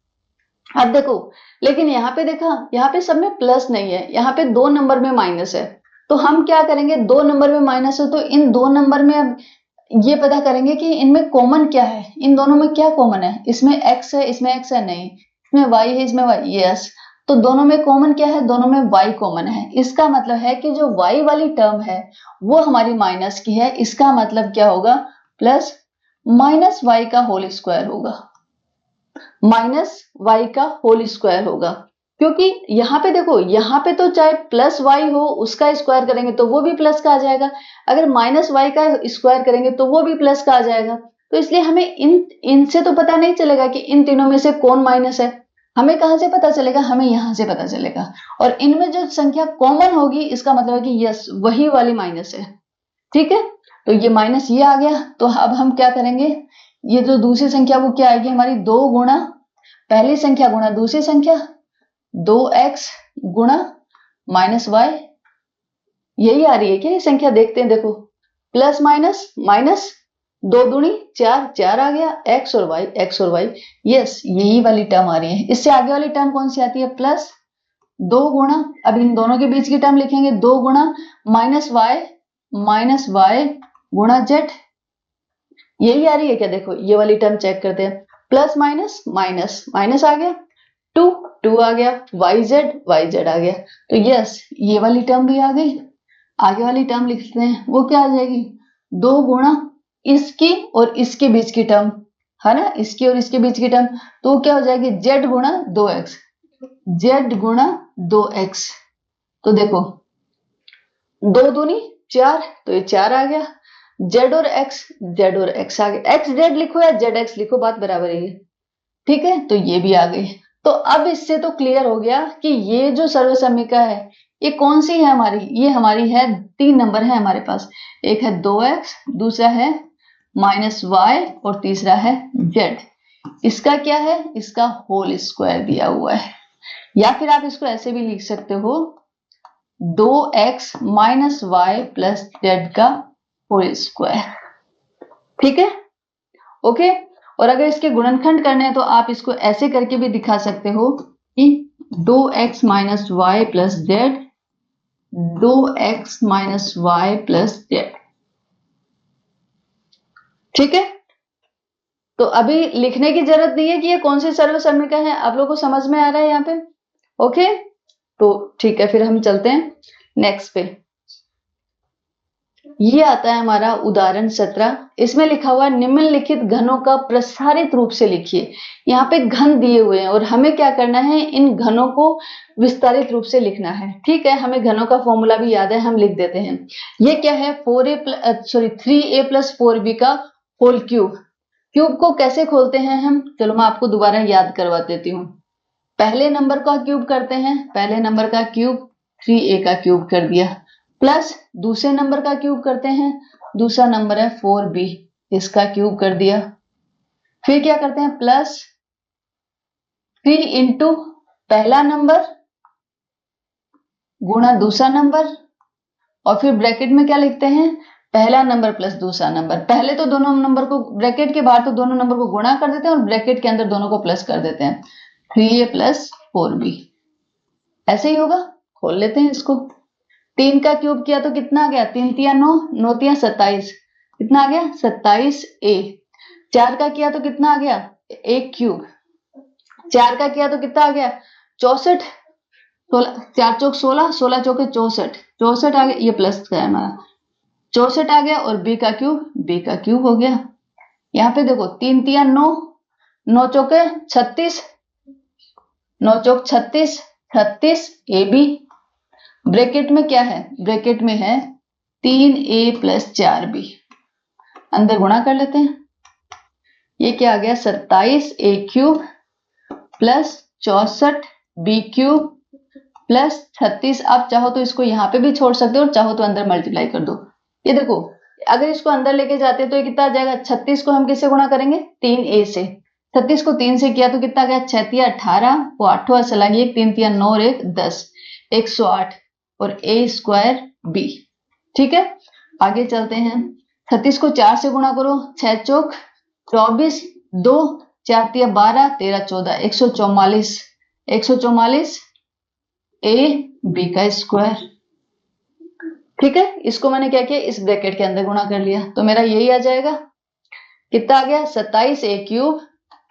अब देखो लेकिन यहाँ पे देखा, यहाँ पे सब में प्लस नहीं है, यहाँ पे 2 नंबर में माइनस है, तो हम क्या करेंगे, 2 नंबर में माइनस है तो इन 2 नंबर में अब ये पता करेंगे कि इनमें कॉमन क्या है, इन दोनों में क्या कॉमन है, इसमें x है, इसमें x है नहीं, इसमें y है, इसमें y, यस, तो दोनों में कॉमन क्या है, दोनों में y कॉमन है। इसका मतलब है कि जो y वाली टर्म है वो हमारी माइनस की है, इसका मतलब क्या होगा, प्लस माइनस y का होल स्क्वायर होगा, माइनस y का होल स्क्वायर होगा, क्योंकि यहाँ पे देखो, यहाँ पे तो चाहे प्लस y हो उसका स्क्वायर करेंगे तो वो भी प्लस का आ जाएगा, अगर माइनस y का स्क्वायर करेंगे तो वो भी प्लस का आ जाएगा। तो इसलिए हमें इनसे तो पता नहीं चलेगा कि इन तीनों में से कौन माइनस है, हमें कहाँ से पता चलेगा, हमें यहाँ से पता चलेगा, और इनमें जो संख्या कॉमन होगी इसका मतलब है कि यस वही वाली माइनस है। ठीक है, तो ये माइनस ये आ गया, तो अब हम क्या करेंगे, ये जो दूसरी संख्या वो क्या आएगी हमारी, 2 गुणा पहली संख्या गुणा दूसरी संख्या, 2x गुणा -y, यही आ रही है क्या ये संख्या, देखते हैं देखो, प्लस माइनस माइनस, 2 दूनी 4, 4 आ गया, x और y, यस यही वाली टर्म आ रही है। इससे आगे वाली टर्म कौन सी आती है, प्लस 2 गुणा, अब इन दोनों के बीच की टर्म लिखेंगे, 2 गुणा -y गुणा z, यही आ रही है क्या, देखो ये वाली टर्म चेक करते हैं, प्लस माइनस माइनस माइनस आ गया, 2 आ गया, yz आ गया, तो यस ये वाली टर्म भी आ गई। आगे वाली टर्म लिखते हैं, वो क्या आ जाएगी, 2 गुणा इसकी और इसके बीच की टर्म है ना, इसकी और इसके बीच की टर्म, तो क्या हो जाएगी, z गुणा 2x, z गुणा 2x, तो देखो 2 दूनी 4, तो ये 4 आ गया। z और x आ गया। x z लिखो या z x लिखो, बात बराबर ही है। ठीक है, तो ये भी आ गई। तो अब इससे तो क्लियर हो गया कि ये जो सर्वसम्मिका है ये कौन सी है हमारी, ये हमारी है 3 नंबर है हमारे पास। एक है 2x, दूसरा है -y और तीसरा है z। इसका क्या है, इसका होल स्क्वायर दिया हुआ है। या फिर आप इसको ऐसे भी लिख सकते हो 2x - y प्लस z का होल स्क्वायर। ठीक है, ओके। और अगर इसके गुणनखंड करने हैं तो आप इसको ऐसे करके भी दिखा सकते हो कि 2x - y plus z, 2x - y plus z। ठीक है, तो अभी लिखने की जरूरत नहीं है कि ये कौन सी सर्वसम्मिका है, आप लोगों को समझ में आ रहा है यहाँ पे। ओके, तो ठीक है, फिर हम चलते हैं नेक्स्ट पे। ये आता है हमारा उदाहरण 17। इसमें लिखा हुआ निम्नलिखित घनों का प्रसारित रूप से लिखिए। यहाँ पे घन दिए हुए हैं और हमें क्या करना है, इन घनों को विस्तारित रूप से लिखना है। ठीक है, हमें घनों का फॉर्मूला भी याद है, हम लिख देते हैं। ये क्या है, 3a + 4b का होल क्यूब। क्यूब को कैसे खोलते हैं हम, चलो मैं आपको दोबारा याद करवा देती हूँ। पहले नंबर का क्यूब करते हैं, पहले नंबर का क्यूब 3a का क्यूब कर दिया, प्लस दूसरे नंबर का क्यूब करते हैं, दूसरा नंबर है 4b, इसका क्यूब कर दिया। फिर क्या करते हैं, प्लस 3 इंटू पहला नंबर गुणा दूसरा नंबर, और फिर ब्रैकेट में क्या लिखते हैं, पहला नंबर प्लस दूसरा नंबर। पहले तो दोनों नंबर को ब्रैकेट के बाहर तो दोनों नंबर को गुणा कर देते हैं और ब्रैकेट के अंदर दोनों को प्लस कर देते हैं, 3a + 4b। ऐसे ही होगा, खोल लेते हैं इसको। 3 का क्यूब किया तो कितना आ गया, 3 तिया 9, 9 तिया 27, कितना आ गया 27a। 4 का किया तो कितना आ गया, 1 क्यूब। 4 का किया तो कितना आ गया 64, 4 चौक 16, 16 चौके 64, 64 आ गया, ये प्लस का है हमारा, 64 आ गया। और b का क्यूब हो गया। यहाँ पे देखो 3 तिया 9, 9 चौके 36, 9 चौक 36, 36 ab। ब्रैकेट में क्या है, ब्रैकेट में है 3a + 4b, अंदर गुणा कर लेते हैं। ये क्या आ गया 27a³ प्लस 64b³ प्लस 36। आप चाहो तो इसको यहाँ पे भी छोड़ सकते हो और चाहो तो अंदर मल्टीप्लाई कर दो। ये देखो अगर इसको अंदर लेके जाते तो ये कितना आ जाएगा, 36 को हम किससे गुणा करेंगे, 3a से। 36 को 3 से किया तो कितना गया, 6 तिया 18, वो 8वां चला गया, 3 तिया 9 और 1 10, 108 और a² b। ठीक है, आगे चलते हैं। 36 को 4 से गुणा करो, 6 चौक 24, 2 4 तिया 12, 13 14, 144, 144 a b का स्क्वायर। ठीक है, इसको मैंने क्या किया, इस ब्रैकेट के अंदर गुणा कर लिया, तो मेरा यही आ जाएगा। कितना आ गया 27a³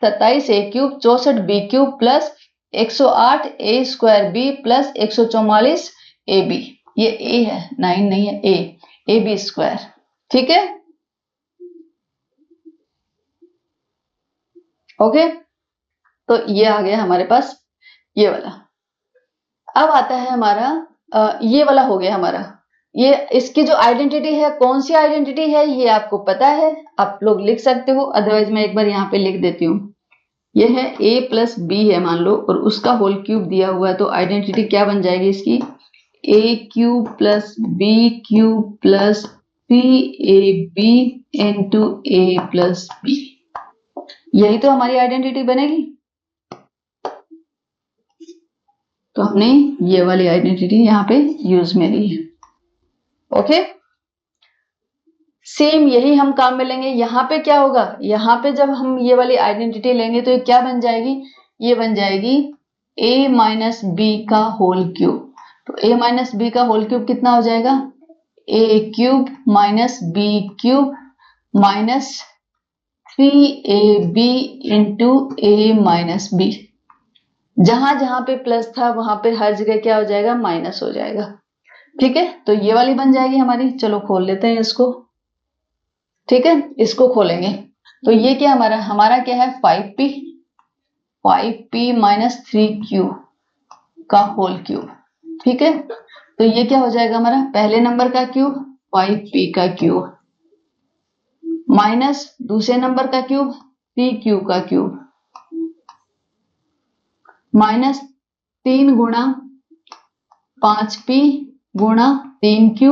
64b³ plus 108 a² b plus 144 ab। ये a है, 9 नहीं है, ab²। ठीक है, ओके। तो ये आ गया हमारे पास ये वाला। अब आता है हमारा ये वाला हो गया हमारा। ये इसकी जो आइडेंटिटी है, कौन सी आइडेंटिटी है ये आपको पता है, आप लोग लिख सकते हो, अदरवाइज मैं एक बार यहाँ पे लिख देती हूँ। ये है a + b है मान लो, और उसका होल क्यूब दिया हुआ है, तो आइडेंटिटी क्या बन जाएगी इसकी, a³ + b³ plus 3ab into a + b। यही तो हमारी आइडेंटिटी बनेगी। तो हमने ये वाली आइडेंटिटी यहाँ पे यूज में ली है। ओके, सेम यही हम काम में लेंगे। यहाँ पे क्या होगा, यहाँ पे जब हम ये वाली आइडेंटिटी लेंगे तो ये क्या बन जाएगी, ये बन जाएगी a - b का होल क्यूब। तो a - b का होल क्यूब कितना हो जाएगा, a³ - b³ minus 3ab into a - b। जहां जहां पे प्लस था वहां पे हर जगह क्या हो जाएगा, माइनस हो जाएगा। ठीक है, तो ये वाली बन जाएगी हमारी। चलो खोल लेते हैं इसको। ठीक है, इसको खोलेंगे तो ये क्या हमारा क्या है 5p - 3q का होल क्यूब। ठीक है, तो ये क्या हो जाएगा हमारा, पहले नंबर का क्यूब 5p का क्यूब माइनस दूसरे नंबर का क्यूब pq का क्यूब माइनस 3 गुणा 5p गुणा 3q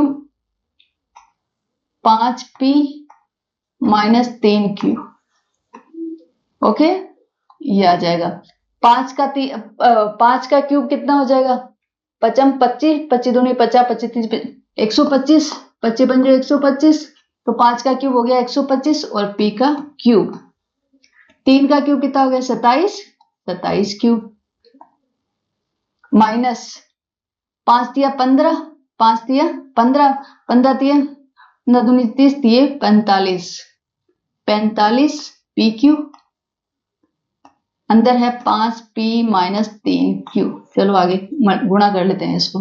5p minus 3q। Okay, ये आ जाएगा 5 का क्यूब कितना हो जाएगा, 5 25, 25 दूनी 50, 25 125, 25 पंजे 125, तो 5 का क्यूब हो गया 125 और p का क्यूब 3 का क्यूब कितना हो गया 27, 27 क्यूब माइनस 5 दिया 15, 5 दिया 15, 15 दिया 15 दूनी 30 दिए 45, 45 पी क्यूब अंदर है 5p माइनस 3q। चलो आगे गुणा कर लेते हैं इसको,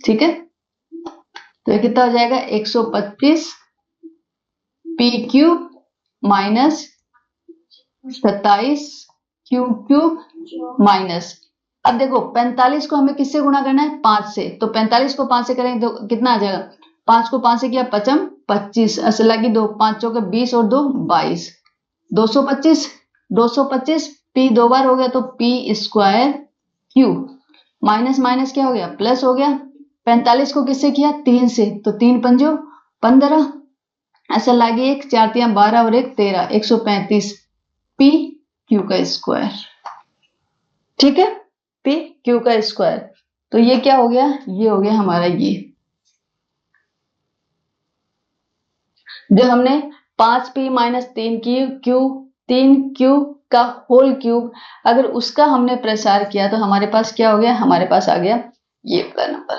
ठीक है। तो ये कितना हो जाएगा 125 p cube minus 27 q cube minus, अब देखो 45 को हमें किससे गुणा करना है 5 से, तो 45 को 5 से करेंगे तो कितना आ जाएगा, 5 को 5 से किया 5 25, असल लगी 2 5 चौके 20 और 2 22, 225, 225 p 2 बार हो गया तो p square cube minus minus क्या हो गया प्लस हो गया, 45 को किससे किया 3 से, तो 3 पंजो 15, ऐसा लगी 1 4 3 12 और 1 13, 135 p क्यू का स्क्वायर, ठीक है, p क्यू का स्क्वायर। तो ये क्या हो गया, ये हो गया हमारा ये जो हमने 5p माइनस 3q का होल क्यूब, अगर उसका हमने प्रसार किया तो हमारे पास क्या हो गया, हमारे पास आ गया ये वाला नंबर,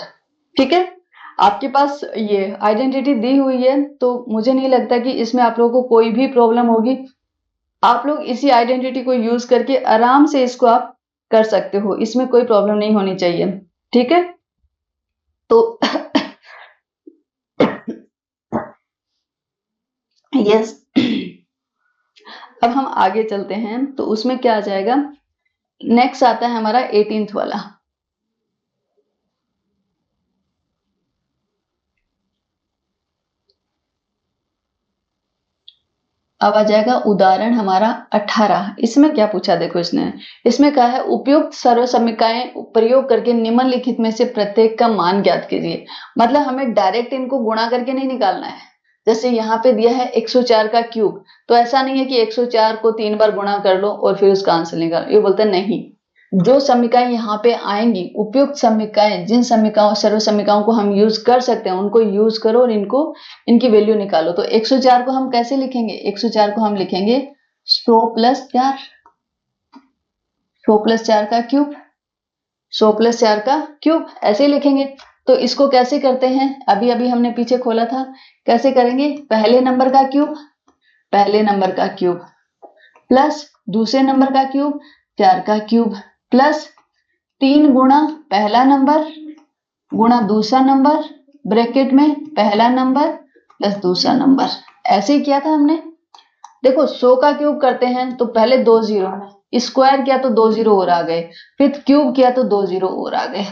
ठीक है। आपके पास ये आइडेंटिटी दी हुई है तो मुझे नहीं लगता कि इसमें आप लोगों को कोई भी प्रॉब्लम होगी, आप लोग इसी आइडेंटिटी को यूज करके आराम से इसको आप कर सकते हो, इसमें कोई प्रॉब्लम नहीं होनी चाहिए, ठीक है। तो यस अब हम आगे चलते हैं, तो उसमें क्या आ जाएगा, नेक्स्ट आता है हमारा 18th वाला। अब आ जाएगा उदाहरण हमारा 18। इसमें क्या पूछा, देखो इसमें कहा है उपयुक्त सर्वसमीकरण प्रयोग करके निम्नलिखित में से प्रत्येक का मान ज्ञात कीजिए। मतलब हमें डायरेक्ट इनको गुणा करके नहीं निकालना है, जैसे यहाँ पे दिया है 104 का क्यूब, तो ऐसा नहीं है कि 104 को 3 बार गुणा कर लो और फिर उसका आंसर निकालो, ये बोलते हैं नहीं, जो समीकरण यहाँ पे आएंगी उपयुक्त समीकरण, जिन समीकरणों सर्व समीकरणों को हम यूज कर सकते हैं उनको यूज करो और इनकी वैल्यू निकालो। तो 104 को हम कैसे लिखेंगे, 104 को हम लिखेंगे 100 प्लस 4, 100 प्लस 4 का क्यूब, 100 प्लस 4 का क्यूब ऐसे ही लिखेंगे। तो इसको कैसे करते हैं, अभी अभी हमने पीछे खोला था, कैसे करेंगे, पहले नंबर का क्यूब, पहले नंबर का क्यूब प्लस दूसरे नंबर का क्यूब 4 का क्यूब प्लस 3 गुणा पहला नंबर गुणा दूसरा नंबर ब्रैकेट में पहला नंबर प्लस दूसरा नंबर, ऐसे ही किया था हमने। देखो 100 का क्यूब करते हैं तो पहले 2 जीरो, स्क्वायर किया तो 2 जीरो और आ गए, फिर क्यूब किया तो 2 जीरो और आ गए,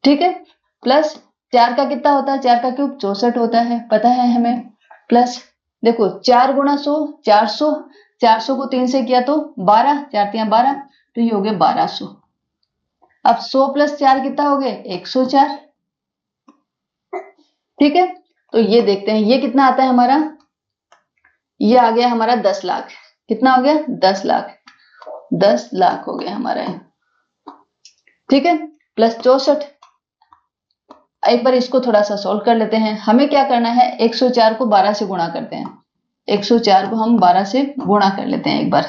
ठीक है। प्लस 4 का कितना होता है, 4 का क्यूब 64 होता है, पता है हमें। प्लस देखो 4 गुणा 100 400, 400 को 3 से किया तो 12, 4 3 12, तो ये हो गए 1200। अब 100 प्लस 4 कितना हो गए 104, ठीक है। तो ये देखते हैं ये कितना आता है हमारा, ये आ गया हमारा 10 लाख, कितना हो गया 10 लाख, 10 लाख हो गया हमारा, ठीक है। प्लस 64, एक बार इसको थोड़ा सा सोल्व कर लेते हैं। हमें क्या करना है, 104 को 12 से गुणा करते हैं, 104 को हम 12 से गुणा कर लेते हैं एक बार।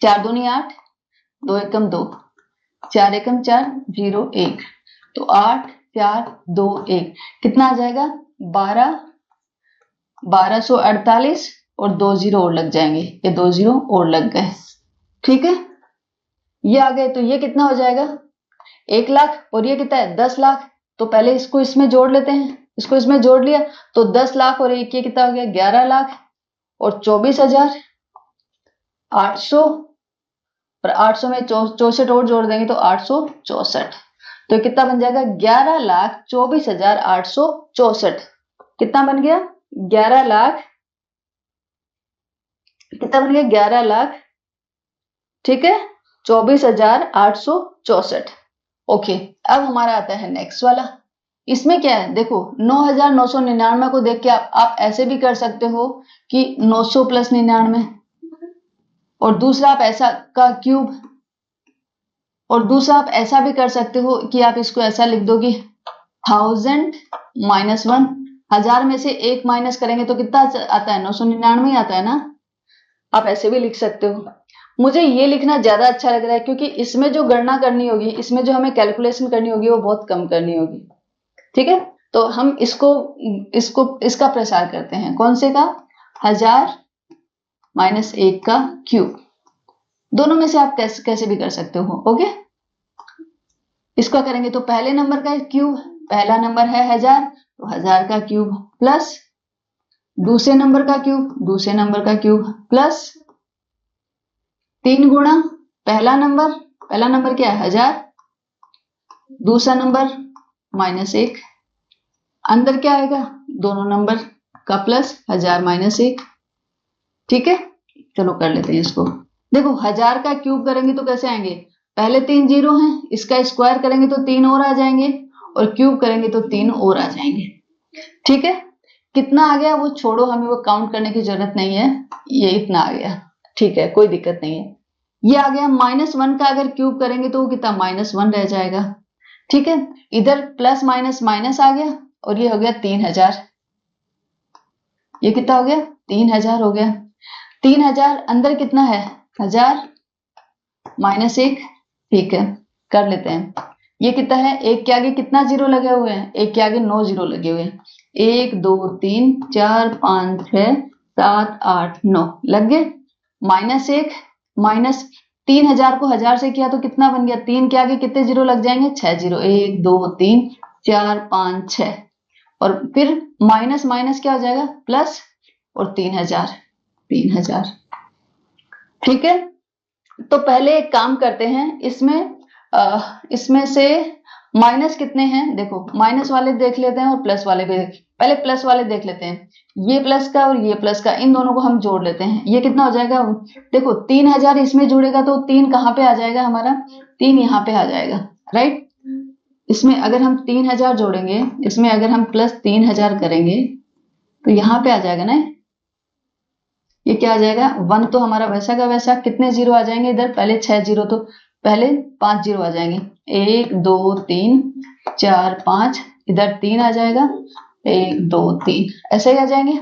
4 दूनी 8, 2 एकम 2, 4 एकम 4, 0 1, तो 8 4 2 1 कितना आ जाएगा 12, 1248 और 2 जीरो और लग जाएंगे, ये 2 जीरो और लग गए, ठीक है। ये आ गए तो ये कितना हो जाएगा 1 लाख और ये कितना है 10 लाख। तो पहले इसको इसमें जोड़ लेते हैं, इसको इसमें जोड़ लिया तो 10 लाख और एक ये कितना हो गया 11 लाख और 24,800 और 800 में 64 और जोड़ देंगे तो 864। तो कितना बन जाएगा 11,24,864। कितना बन गया 11 लाख, कितना बन गया 11 लाख, ठीक है 24,864। ओके, अब हमारा आता है नेक्स्ट वाला। इसमें क्या है देखो 9,999 को देख के आप ऐसे भी कर सकते हो कि 900 प्लस 99, और दूसरा आप ऐसा का क्यूब, और दूसरा आप ऐसा भी कर सकते हो कि आप इसको ऐसा लिख दो कि 1000 माइनस 1, 1000 में से 1 माइनस करेंगे तो कितना आता है 999 आता है ना। आप ऐसे भी लिख सकते हो। मुझे ये लिखना ज्यादा अच्छा लग रहा है क्योंकि इसमें जो गणना करनी होगी, इसमें जो हमें कैलकुलेशन करनी होगी वो बहुत कम करनी होगी। ठीक है, तो हम इसका प्रसार करते हैं। कौन से का 1000 माइनस 1 का क्यूब। दोनों में से आप कैसे भी कर सकते हो। ओके, इसका करेंगे तो पहले नंबर का क्यूब, पहला नंबर है 1000 तो 1000 का क्यूब प्लस दूसरे नंबर का क्यूब, दूसरे नंबर का क्यूब प्लस 3 गुणा पहला नंबर क्या है 1000, दूसरा नंबर माइनस 1, अंदर क्या आएगा दोनों नंबर का प्लस 1000 माइनस 1। ठीक है, चलो कर लेते हैं इसको। देखो 1000 का क्यूब करेंगे तो कैसे आएंगे, पहले 3 जीरो हैं, इसका स्क्वायर करेंगे तो 3 और आ जाएंगे, और क्यूब करेंगे तो 3 और आ जाएंगे। ठीक है, कितना आ गया वो छोड़ो, हमें वो काउंट करने की जरूरत नहीं है, ये इतना आ गया। ठीक है, कोई दिक्कत नहीं है। ये आ गया -1 का अगर क्यूब करेंगे तो वो कितना -1 रह जाएगा। ठीक है, इधर प्लस माइनस माइनस आ गया और ये हो गया 3000। ये कितना हो गया 3000 हो गया। 3000 अंदर कितना है 1000 माइनस 1। ठीक है, कर लेते हैं। ये कितना है, एक के आगे कितना जीरो लगे हुए हैं, एक के आगे 9 जीरो लगे हुए हैं। 1 2 3 4 5 6 7 8 9 लग गए। -1 माइनस 3000 को 1000 से किया तो कितना बन गया, 3 के आगे कितने जीरो लग जाएंगे 6 जीरो, 1 2 3 4 5 6, और फिर माइनस माइनस क्या हो जाएगा प्लस, और 3000। ठीक है, तो पहले एक काम करते हैं, इसमें से माइनस कितने हैं देखो, माइनस वाले देख लेते हैं और प्लस वाले भी। पहले प्लस वाले देख लेते हैं, ये प्लस का और ये प्लस का, इन दोनों को हम जोड़ लेते हैं। ये कितना हो जाएगा देखो 3000 इसमें जुड़ेगा तो 3 कहाँ पे आ जाएगा हमारा, 3 यहाँ पे आ जाएगा, राइट। इसमें अगर हम 3000 जोड़ेंगे, इसमें अगर हम प्लस 3000 करेंगे तो यहाँ पे आ जाएगा ना, ये क्या आ जाएगा 1 तो हमारा वैसा का वैसा, कितने जीरो आ जाएंगे इधर, पहले 6 जीरो तो पहले 5 जीरो आ जाएंगे, 1 2 3 4 5, इधर 3 आ जाएगा, 1 2 3 ऐसे ही आ जाएंगे।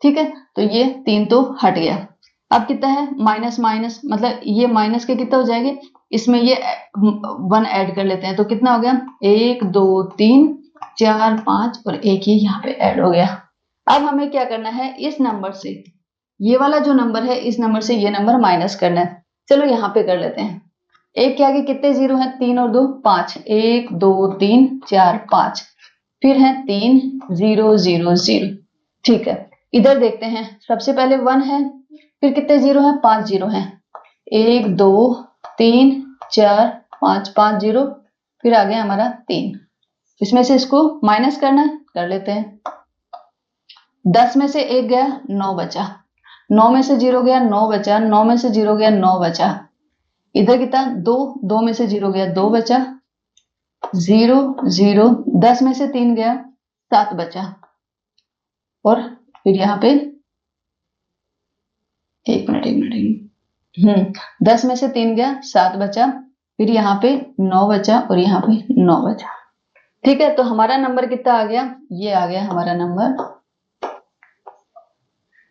ठीक है, तो ये 3 तो हट गया। अब कितना है माइनस माइनस, मतलब ये माइनस के कितना हो जाएंगे, इसमें ये 1 ऐड कर लेते हैं तो कितना हो गया 1 2 3 4 5 और 1 ही यहाँ पे ऐड हो गया। अब हमें क्या करना है, इस नंबर से ये वाला जो नंबर है, इस नंबर से ये नंबर माइनस करना है। चलो यहाँ पे कर लेते हैं। एक के आगे कितने जीरो हैं, 3 और 2 5, 1 2 3 4 5, फिर है 3 0 0 0। ठीक है, इधर देखते हैं, सबसे पहले 1 है, फिर कितने जीरो हैं 5 जीरो हैं, 1 2 3 4 5 5 जीरो, फिर आ गया हमारा 3। इसमें से इसको माइनस करना है, कर लेते हैं। 10 में से 1 गया 9 बचा, 9 में से 0 गया 9 बचा, 9 में से 0 गया 9 बचा, इधर कितना 2, 2 में से 0 गया 2 बचा, 0 0, 10 में से 3 गया 7 बचा, और फिर यहाँ पे एक मिनट 10 में से 3 गया 7 बचा, फिर यहाँ पे 9 बचा और यहाँ पे 9 बचा। ठीक है, तो हमारा नंबर कितना आ गया, ये आ गया हमारा नंबर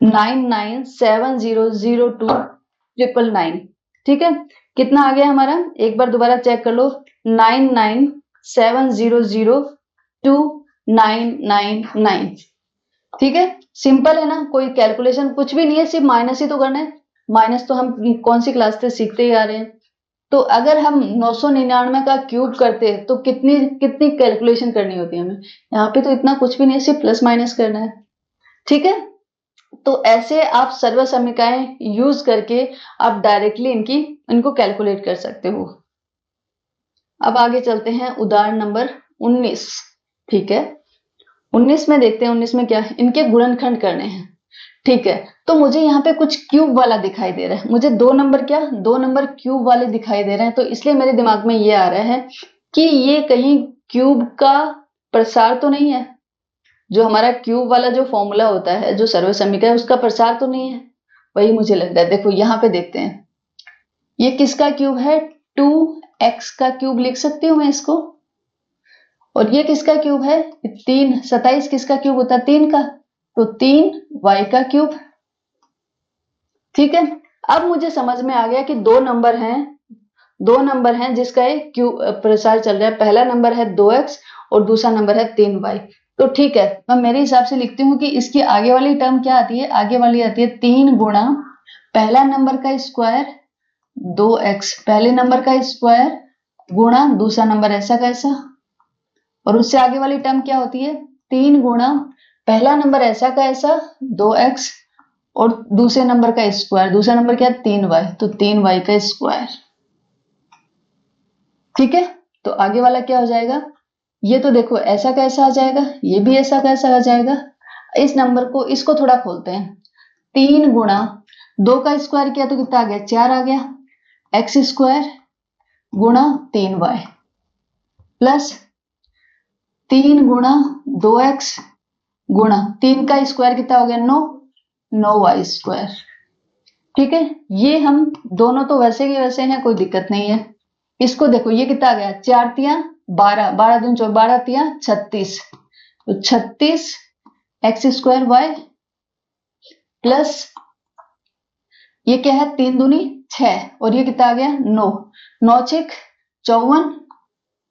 99700299। ठीक है, कितना आ गया हमारा, एक बार दोबारा चेक कर लो, 99700299। ठीक है, सिंपल है ना, कोई कैलकुलेशन कुछ भी नहीं है, सिर्फ माइनस ही तो करना है। माइनस तो हम कौन सी क्लास से सीखते ही आ रहे हैं। तो अगर हम 999 का क्यूब करते तो कितनी कितनी कैलकुलेशन करनी होती है हमें, यहाँ पे तो इतना कुछ भी नहीं है, सिर्फ प्लस माइनस करना है। ठीक है, तो ऐसे आप सर्व समीकरण यूज करके आप डायरेक्टली इनको कैलकुलेट कर सकते हो। अब आगे चलते हैं उदाहरण नंबर 19। ठीक है, 19 में देखते हैं 19 में क्या है, इनके गुणनखंड करने हैं। ठीक है, तो मुझे यहाँ पे कुछ क्यूब वाला दिखाई दे रहा है, मुझे दो नंबर क्यूब वाले दिखाई दे रहे हैं, तो इसलिए मेरे दिमाग में ये आ रहा है कि ये कहीं क्यूब का प्रसार तो नहीं है, जो हमारा क्यूब वाला जो फॉर्मूला होता है, जो सर्व समीकरण, उसका प्रसार तो नहीं है, वही मुझे लग रहा है। देखो यहाँ पे देखते हैं, ये किसका क्यूब है, 2x का क्यूब लिख सकती हूँ मैं इसको, और ये किसका क्यूब है, 3, 27 किसका क्यूब होता है, 3 का, तो 3y का क्यूब। ठीक है, अब मुझे समझ में आ गया कि दो नंबर हैं जिसका एक क्यूब प्रसार चल रहा है। पहला नंबर है 2x और दूसरा नंबर है 3y। तो ठीक है, मैं मेरे हिसाब से लिखती हूँ कि इसकी आगे वाली टर्म क्या आती है, आगे वाली आती है 3 गुणा पहला नंबर का स्क्वायर 2x, पहले नंबर का स्क्वायर गुणा दूसरा नंबर ऐसा का ऐसा, और उससे आगे वाली टर्म क्या होती है, 3 गुणा पहला नंबर ऐसा का ऐसा 2x और दूसरे नंबर का स्क्वायर, दूसरा नंबर क्या है 3y, तो 3y का स्क्वायर। ठीक है, तो आगे वाला क्या हो जाएगा, ये तो देखो ऐसा कैसा आ जाएगा, ये भी ऐसा कैसा आ जाएगा। इस नंबर को, इसको थोड़ा खोलते हैं, 3 गुणा 2 का स्क्वायर किया तो कितना आ गया, 4 आ गया, एक्स स्क्वायर गुणा 3y प्लस 3 गुणा 2x गुणा 3 का स्क्वायर कितना हो गया 9y स्क्वायर। ठीक है, ये हम दोनों तो वैसे के वैसे हैं, कोई दिक्कत नहीं है। इसको देखो, ये कितना आ गया, 4 तिया 12, 12 दूनी 24, 12 तिया 36, तो 36 एक्स स्क्वायर वाई प्लस ये क्या है 3 दूनी 6, और ये कितना आ गया 9, 9 6 54,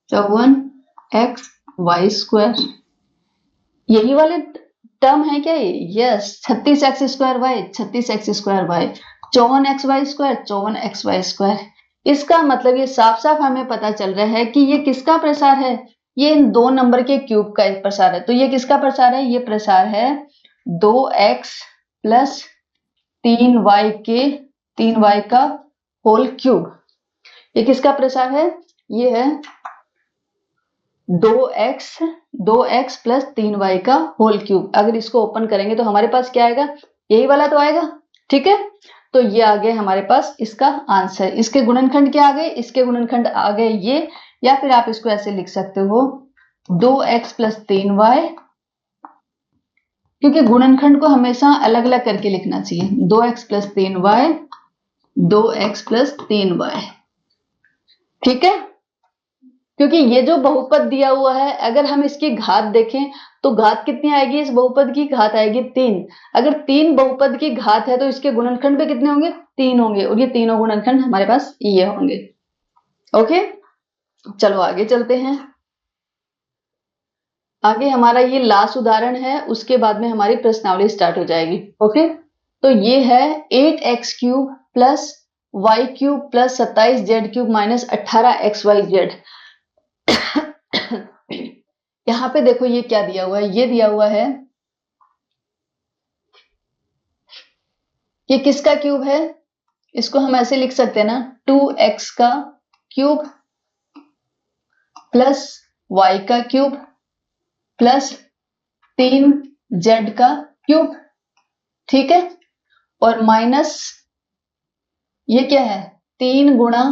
54 एक्स वाई स्क्वायर। यही वाले टर्म है क्या ये, yes, 36 x square y, 36 x square y, 54 x y square, 54 x y square. इसका मतलब ये साफ साफ हमें पता चल रहा है कि ये किसका प्रसार है, ये इन दो नंबर के क्यूब का प्रसार है। तो ये किसका प्रसार है, ये प्रसार है 2x प्लस 3y का होल क्यूब। ये किसका प्रसार है, ये है 2x प्लस 3y का होल क्यूब। अगर इसको ओपन करेंगे तो हमारे पास क्या आएगा, यही वाला तो आएगा। ठीक है, तो ये आ गया हमारे पास इसका आंसर। इसके गुणनखंड क्या आ गए, इसके गुणनखंड आ गए ये, या फिर आप इसको ऐसे लिख सकते हो 2x प्लस 3y, क्योंकि गुणनखंड को हमेशा अलग अलग करके लिखना चाहिए, 2x plus 3y, 2x plus 3y। ठीक है, क्योंकि ये जो बहुपद दिया हुआ है, अगर हम इसकी घात देखें तो घात कितनी आएगी, इस बहुपद की घात आएगी 3। अगर 3 बहुपद की घात है तो इसके गुणनखंड पे कितने होंगे, 3 होंगे, और ये तीनों गुणनखंड हमारे पास ये होंगे। ओके, चलो आगे चलते हैं। आगे हमारा ये लास्ट उदाहरण है, उसके बाद में हमारी प्रश्नावली स्टार्ट हो जाएगी। ओके, तो ये है 8x cube plus y cube plus 27z cube minus 18xyz। यहां पे देखो ये क्या दिया हुआ है, ये दिया हुआ है ये किसका क्यूब है, इसको हम ऐसे लिख सकते हैं ना, 2x का क्यूब प्लस y का क्यूब प्लस 3z का क्यूब। ठीक है, और माइनस ये क्या है 3 गुणा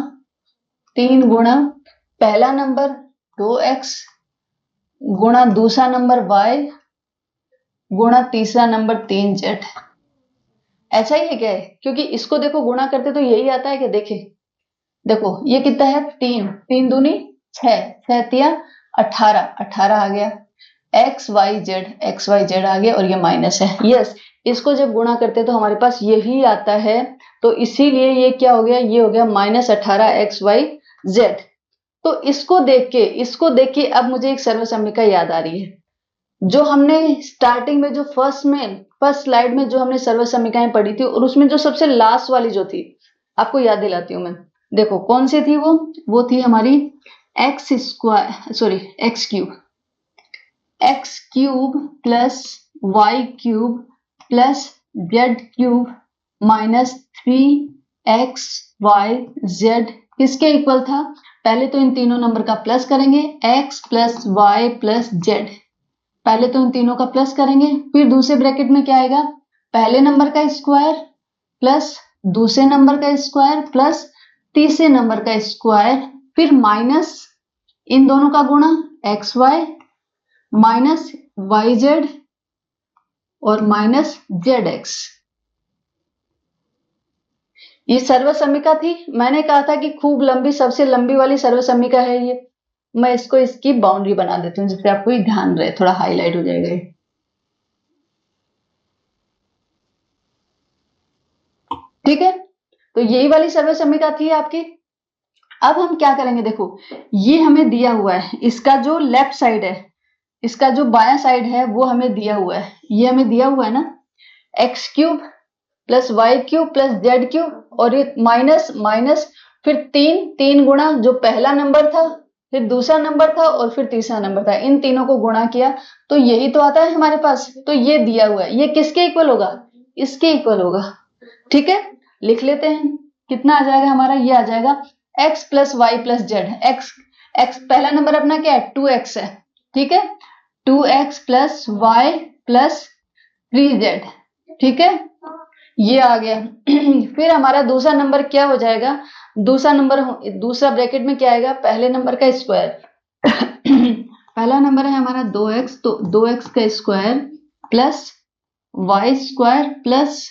पहला नंबर 2x गुणा दूसरा नंबर y गुणा तीसरा नंबर 3z। ऐसा ही है क्या है, क्योंकि इसको देखो गुणा करते तो यही आता है कि देखो ये कितना है 3 दूनी 6, 6 तिया 18, 18 आ गया, एक्स वाई जेड आ गया, और ये माइनस है। यस, इसको जब गुणा करते तो हमारे पास यही आता है, तो इसीलिए ये क्या हो गया, ये हो गया माइनस 18xyz। तो इसको देख के अब मुझे एक सर्वसम्मिका याद आ रही है, जो हमने स्टार्टिंग में जो फर्स्ट स्लाइड में जो हमने सर्वसम्मिकाएं पढ़ी थी, और उसमें जो सबसे लास्ट वाली जो थी, आपको याद दिलाती हूं मैं। देखो कौन सी थी वो थी हमारी x cube plus y cube plus z cube minus 3xyz किसके इक्वल था? पहले तो इन तीनों नंबर का प्लस करेंगे, x plus y plus z, पहले तो इन तीनों का प्लस करेंगे, फिर दूसरे ब्रैकेट में क्या आएगा? पहले नंबर का स्क्वायर प्लस दूसरे नंबर का स्क्वायर प्लस तीसरे नंबर का स्क्वायर, फिर माइनस इन दोनों का गुणा x y minus y z और माइनस जेड एक्स। ये सर्वसम्मिका थी। मैंने कहा था कि खूब लंबी, सबसे लंबी वाली सर्वसम्मिका है ये। मैं इसको इसकी बाउंड्री बना देती हूँ जिससे आपको ध्यान रहे, थोड़ा हाईलाइट हो जाएगा ये। ठीक है, तो यही वाली सर्वसम्मिका थी आपकी। अब हम क्या करेंगे, देखो ये हमें दिया हुआ है, इसका जो लेफ्ट साइड है, इसका जो बायां साइड है वो हमें दिया हुआ है, ये हमें दिया हुआ है ना, x cube plus y cube plus z cube और ये माइनस माइनस, फिर तीन गुणा जो पहला नंबर था, फिर दूसरा नंबर था और फिर तीसरा नंबर था, इन तीनों को गुणा किया तो यही तो आता है हमारे पास। तो ये दिया हुआ है, ये किसके इक्वल होगा? इसके इक्वल होगा। ठीक है, लिख लेते हैं, कितना आ जाएगा हमारा? ये आ जाएगा x plus y plus z. x पहला नंबर अपना क्या है? 2x है। ठीक है, 2x plus y plus 3z। ठीक है, ये आ गया। फिर हमारा दूसरा नंबर क्या हो जाएगा? दूसरा ब्रैकेट में क्या आएगा? पहले नंबर का स्क्वायर। पहला नंबर है हमारा 2x, तो 2x का square plus y square plus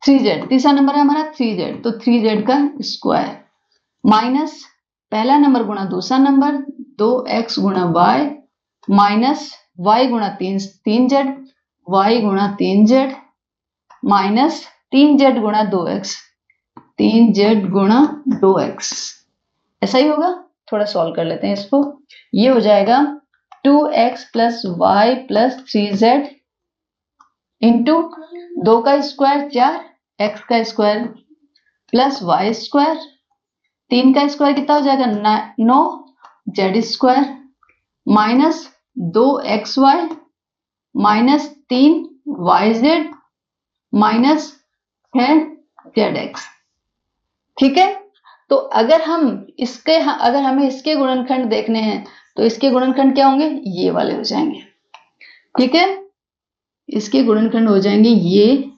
3z। तीसरा नंबर है हमारा 3z, तो 3z का स्क्वायर माइनस पहला नंबर गुणा दूसरा नंबर 2x गुणा y माइनस y गुणा 3z, y गुणा 3z माइनस 3z गुणा 2x, 3z गुणा 2x। ऐसा ही होगा। थोड़ा सॉल्व कर लेते हैं इसको। ये हो जाएगा 2x plus y plus 3z into 2 का स्क्वायर 4, x का स्क्वायर प्लस वाई स्क्वायर, 3 का स्क्वायर कितना हो जाएगा? 9 Z square minus 2xy minus 3yz minus 10zx। ठीक है, तो अगर हमें इसके गुणनखंड देखने हैं तो इसके गुणनखंड क्या होंगे? ये वाले हो जाएंगे। ठीक है, इसके गुणनखंड हो जाएंगे ये,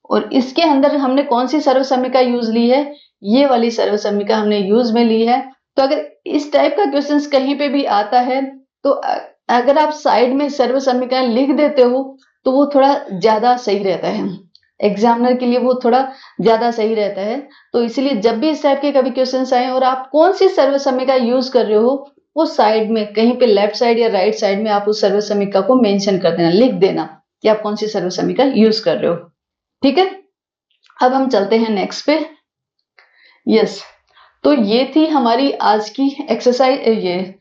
और इसके अंदर हमने कौन सी सर्वसम्मिका यूज ली है? ये वाली सर्वसम्मिका हमने यूज में ली है। तो अगर इस टाइप का क्वेश्चंस कहीं पे भी आता है तो अगर आप साइड में सर्वसम्मिका लिख देते हो तो वो थोड़ा ज्यादा सही रहता है, एग्जामिनर के लिए वो थोड़ा ज्यादा सही रहता है। तो इसलिए जब भी इस टाइप के कभी क्वेश्चंस आए और आप कौन सी सर्वसम्मिका यूज कर रहे हो, वो साइड में कहीं पे लेफ्ट साइड या राइट साइड में आप उस सर्वसम्मिका को मेंशन कर देना, लिख देना कि आप कौन सी सर्वसम्मिका यूज कर रहे हो। ठीक है, अब हम चलते हैं नेक्स्ट पे। यस, तो ये थी हमारी आज की एक्सरसाइज, ये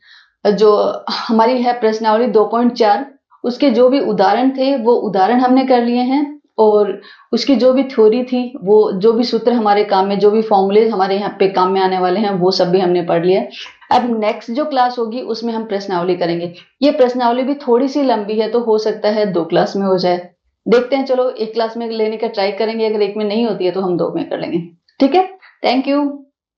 जो हमारी है प्रश्नावली 2.4, उसके जो भी उदाहरण थे वो उदाहरण हमने कर लिए हैं, और उसकी जो भी थ्योरी थी, वो जो भी सूत्र हमारे काम में, जो भी फॉर्मूले हमारे यहाँ पे काम में आने वाले हैं, वो सब भी हमने पढ़ लिया। अब नेक्स्ट जो क्लास होगी उसमें हम प्रश्नावली करेंगे। ये प्रश्नावली भी थोड़ी सी लंबी है, तो हो सकता है 2 क्लास में हो जाए। देखते हैं, चलो 1 क्लास में लेने का ट्राई करेंगे, अगर 1 में नहीं होती है तो हम 2 में कर लेंगे। ठीक है, थैंक यू।